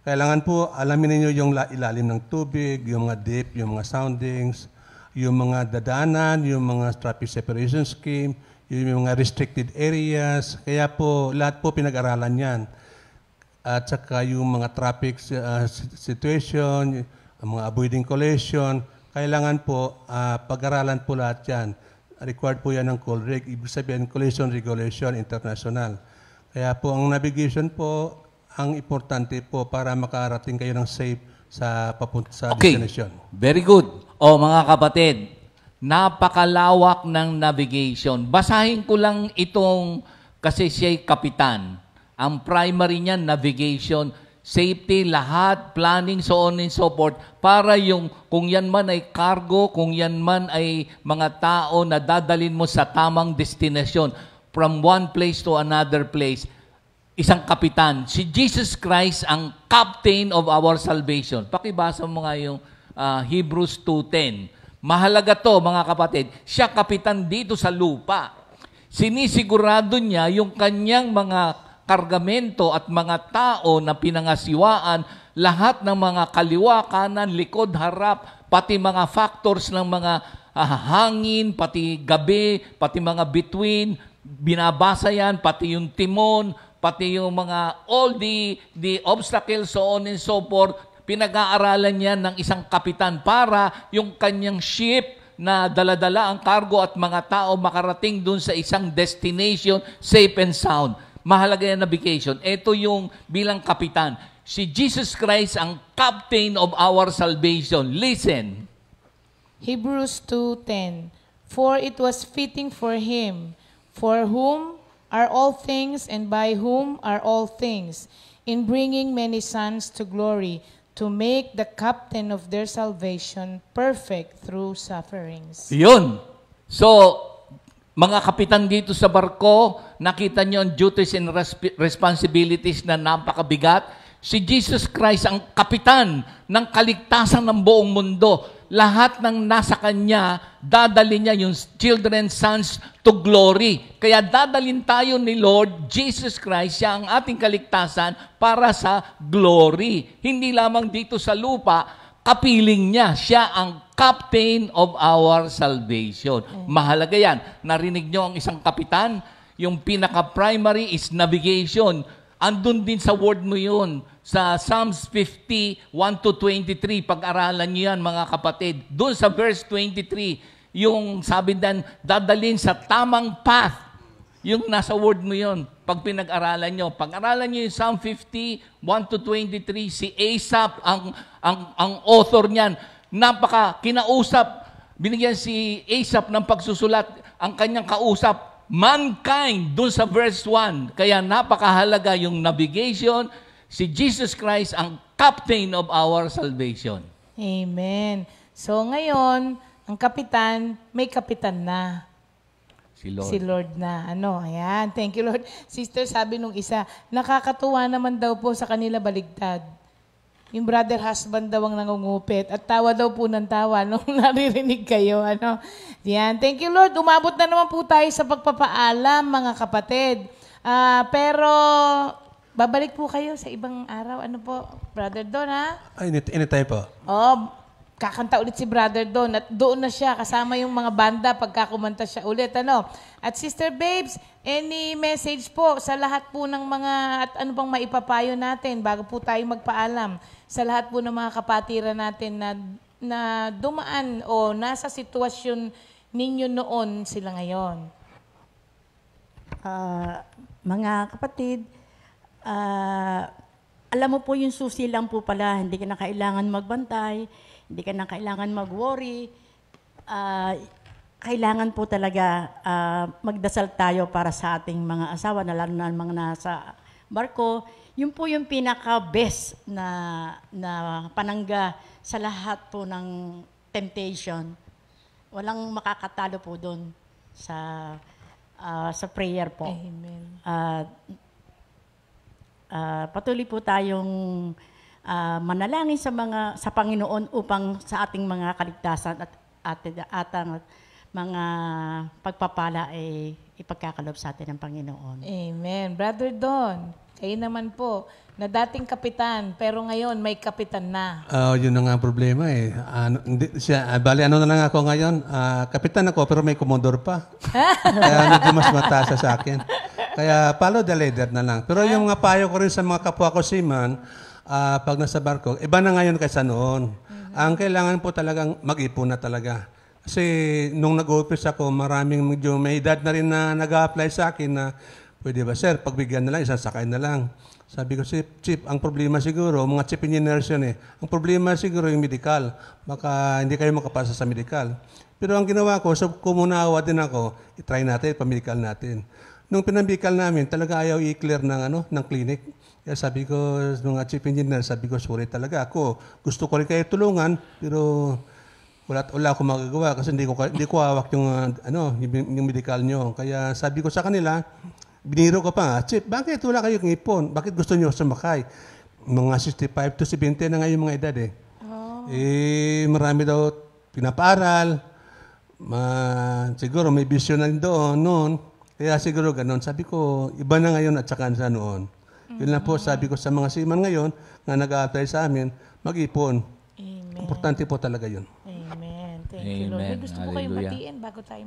Kailangan po alamin niyo yung ilalim ng tubig, yung mga depth, yung mga soundings, yung mga dadanan, yung mga traffic separation scheme, yung mga restricted areas. Kaya po, lahat po pinag-aralan yan. At saka yung mga traffic situation, ang mga avoiding collision, kailangan po pag-aralan po lahat yan. Required po yan ng COLREG, ibig sabihin Collision Regulation International. Kaya po ang navigation po, ang importante po para makarating kayo ng safe sa destination. Very good. Mga kapatid, napakalawak ng navigation. Basahin ko lang itong, kasi siya'y kapitan. Ang primary niya, navigation. safety, lahat, planning, so on and so forth, para yung kung yan man ay cargo, kung yan man ay mga tao na dadalin mo sa tamang destinasyon, from one place to another place, isang kapitan. Si Jesus Christ ang captain of our salvation. Pakibasa mo nga yung Hebrews 2:10. Mahalaga to, mga kapatid. Siya kapitan dito sa lupa. Sinisigurado niya yung kanyang mga kargamento at mga tao na pinangasiwaan, lahat ng mga kaliwa, kanan, likod, harap, pati mga factors ng mga hangin, pati gabi, pati mga between, binabasa yan, pati yung timon, pati yung mga all the obstacles, so on and so forth, pinag-aaralan niya ng isang kapitan para yung kanyang ship na daladala ang cargo at mga tao makarating dun sa isang destination safe and sound. Mahalaga yan na vacation. Ito yung bilang kapitan. Si Jesus Christ ang captain of our salvation. Listen. Hebrews 2:10. For it was fitting for him, for whom are all things and by whom are all things, in bringing many sons to glory, to make the captain of their salvation perfect through sufferings. Yun. So, mga kapitan dito sa barko, nakita niyo ang duties and responsibilities na napakabigat. Si Jesus Christ ang kapitan ng kaligtasan ng buong mundo. Lahat ng nasa Kanya, dadalhin niya yung children, sons to glory. Kaya dadalhin tayo ni Lord Jesus Christ, siya ang ating kaligtasan para sa glory. Hindi lamang dito sa lupa, kapiling niya. Siya ang captain of our salvation. Mahalaga yan. Narinig niyo ang isang kapitan? Yung pinaka-primary is navigation. Andun din sa word mo yun. Sa Psalms 50, 1-23, pag-aralan niyo yan, mga kapatid. Doon sa verse 23, yung sabi dan, dadalhin sa tamang path. Yung nasa word mo yun, pag pinag-aralan nyo. Pag-aralan nyo yung Psalm 50, 1-23, si Asaph, ang author niyan, kinausap, binigyan si Asaph ng pagsusulat, ang kanyang kausap, mankind, dun sa verse 1. Kaya napakahalaga yung navigation, si Jesus Christ ang captain of our salvation. Amen. So ngayon, ang kapitan, may kapitan na. Si Lord. Si Lord na. Ayan. Thank you, Lord. Sister, sabi nung isa, nakakatuwa naman daw po sa kanila baligtad. Yung brother husband daw ang nangungupit at tawa daw po ng tawa nung naririnig kayo. Yan. Thank you, Lord. Umabot na naman po tayo sa pagpapaalam, mga kapatid. Pero babalik po kayo sa ibang araw. Ano po, Brother Don, ha? Ay, anytime po. Kakanta ulit si Brother Don at doon na siya kasama yung mga banda pagka kumanta siya ulit. At Sister Babes, any message po sa lahat po ng mga at ano bang maipapayo natin bago po tayo magpaalam sa lahat po ng mga kapatiran natin na dumaan o nasa sitwasyon ninyo noon sila ngayon? Mga kapatid, alam mo po yung susi lang po pala, hindi ka na kailangan magbantay, hindi ka na kailangan mag-worry. Kailangan po talaga magdasal tayo para sa ating mga asawa, na lalo na mga nasa barko. Yun po yung pinaka-best na panangga sa lahat po ng temptation. Walang makakatalo po doon sa prayer po. Amen. Patuloy po tayong manalangin sa Panginoon upang sa ating mga kaligtasan at ang mga pagpapala ay ipagkakalob sa atin ng Panginoon. Amen. Brother Don, kayo naman po, na dating kapitan, pero ngayon may kapitan na. Yun na nga ang problema eh. Bali, na lang ako ngayon. Kapitan ako, pero may komodor pa. Kaya medyo mas mataas sa akin. Kaya follow the leader na lang. Pero yung mga payo ko rin sa mga kapwa ko seaman, pag nasa barko, iba na ngayon kaysa noon. Ang kailangan po talagang mag-ipon na talaga. Kasi nung nag-office ako, maraming medyo may edad na rin na nag-a-apply sa akin na, pwede ba sir, pagbigyan na lang, isang sakay na lang. Sabi ko, Chief, ang problema siguro, mga chief engineers yun eh. Ang problema siguro yung medical. Baka hindi kayo makapasa sa medical. Pero ang ginawa ko, so kumunawa din ako, itry natin, pamedical natin. Nung pinamedical namin, talaga ayaw i-clear ng clinic. Kaya sabi ko, mga chief engineer, sabi ko, sorry talaga ako. Gusto ko rin kayo tulungan, pero wala akong magagawa kasi hindi ko hawak yung, yung medical nyo. Kaya sabi ko sa kanila, biniro ko pa, Chief, bakit wala kayong ipon? Bakit gusto nyo sumakay? Mga 65 to 70 na ngayon mga edad eh. Marami daw pinapaaral. Siguro may vision na rin doon noon. Kaya siguro ganun. Sabi ko, iba na ngayon at saka sa noon. Yun lang po, sabi ko sa mga seaman ngayon na nag-a-apply sa amin, mag-ipon. Amen. Importante po talaga yun. Amen. Thank you, Lord. Amen. May gusto ko kayong Hallelujah. batiin bago tayo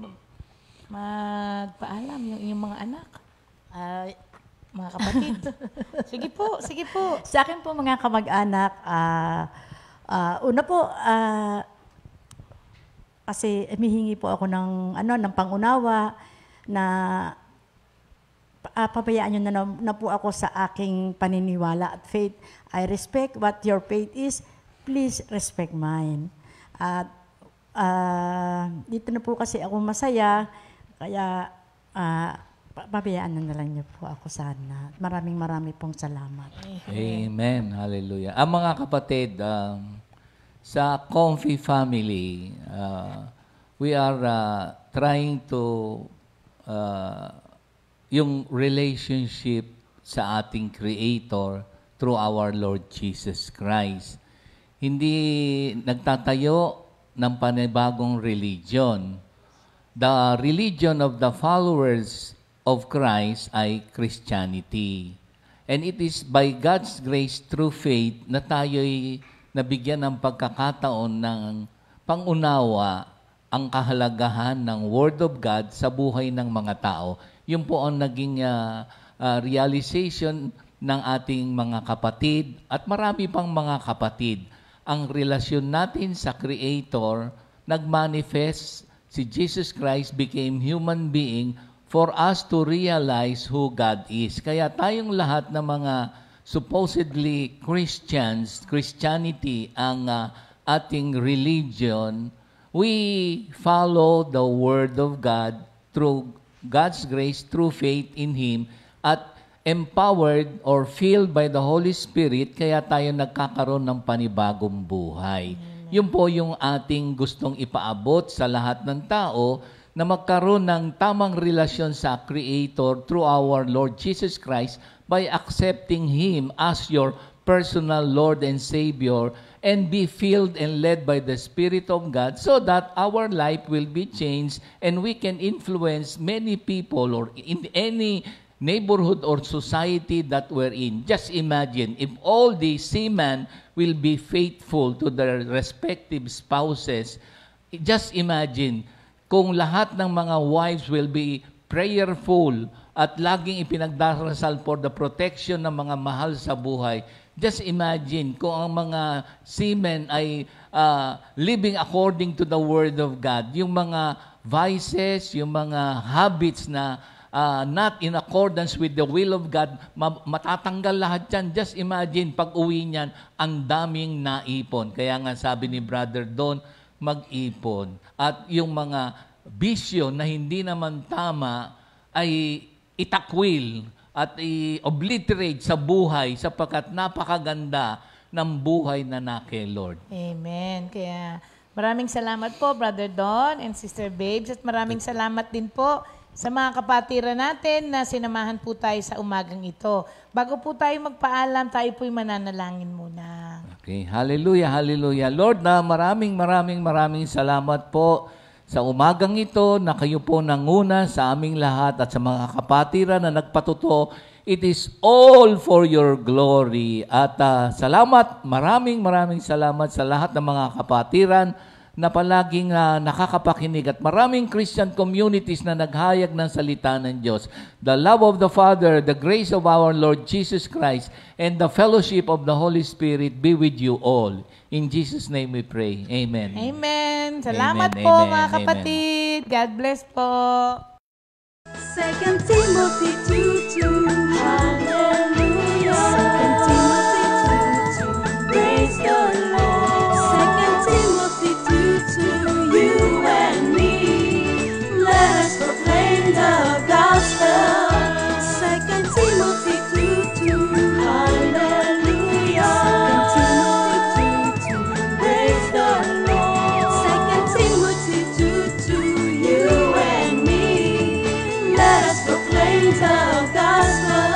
magpaalam yung mga anak, mga kapatid. Sige po. Sa akin po mga kamag-anak, una po, kasi humihingi po ako ng pangunawa na pabayaan nyo na po ako sa aking paniniwala at faith. I respect what your faith is. Please respect mine. At dito na po kasi ako masaya, kaya pabayaan na lang niyo po ako sana. Maraming pong salamat. Amen. Hallelujah. Ang mga kapatid, sa Comfy Family, we are trying to yung relationship sa ating Creator through our Lord Jesus Christ. Hindi nagtatayo ng panibagong religion. The religion of the followers of Christ ay Christianity. And it is by God's grace through faith na tayo'y nabigyan ng pagkakataon ng pangunawa ang kahalagahan ng Word of God sa buhay ng mga tao. Yun po ang naging realization ng ating mga kapatid at marami pang mga kapatid. Ang relasyon natin sa Creator nag-manifest, si Jesus Christ became human being for us to realize who God is. Kaya tayong lahat ng mga supposedly Christianity ang ating religion, we follow the Word of God through God's grace, through faith in Him, at empowered or filled by the Holy Spirit, kaya tayo nagkakaroon ng panibagong buhay. Yun po yung ating gustong ipaabot sa lahat ng tao na magkaroon ng tamang relasyon sa Creator through our Lord Jesus Christ by accepting Him as your personal Lord and Savior, and be filled and led by the Spirit of God so that our life will be changed and we can influence many people or in any neighborhood or society that we're in. Just imagine if all the seamen will be faithful to their respective spouses. Just imagine kung lahat ng mga wives will be prayerful at laging ipinagdarasal for the protection ng mga mahal sa buhay. Just imagine kung ang mga seamen ay living according to the Word of God. Yung mga vices, yung mga habits na not in accordance with the will of God, matatanggal lahat yan. Just imagine, pag uwi niyan, ang daming naipon. Kaya nga sabi ni Brother Don, mag-ipon. At yung mga bisyo na hindi naman tama ay itakwil at i-obliterate sa buhay sapagkat napakaganda ng buhay na kay Lord. Amen. Kaya maraming salamat po, Brother Don and Sister Babes, at maraming salamat din po sa mga kapatiran natin na sinamahan po tayo sa umagang ito. Bago po tayo magpaalam, tayo po'y mananalangin muna. Okay. Hallelujah, hallelujah. Lord, na maraming salamat po sa umagang ito na kayo po nanguna sa aming lahat at sa mga kapatiran na nagpatuto. It is all for your glory. At salamat, maraming salamat sa lahat ng mga kapatiran na palaging nakakapakinig at maraming Christian communities na naghayag ng salita ng Diyos. The love of the Father, the grace of our Lord Jesus Christ, and the fellowship of the Holy Spirit be with you all. In Jesus' name we pray. Amen. Amen. Salamat Amen, po amen, mga amen. kapatid. God bless po. 2 Timothy 2:2. Hallelujah. 2 Timothy 2:2. Praise the Lord. 2 Timothy 2:2. You and me, let us proclaim the gospel. 2 Timothy 2:2. Hallelujah. the gospel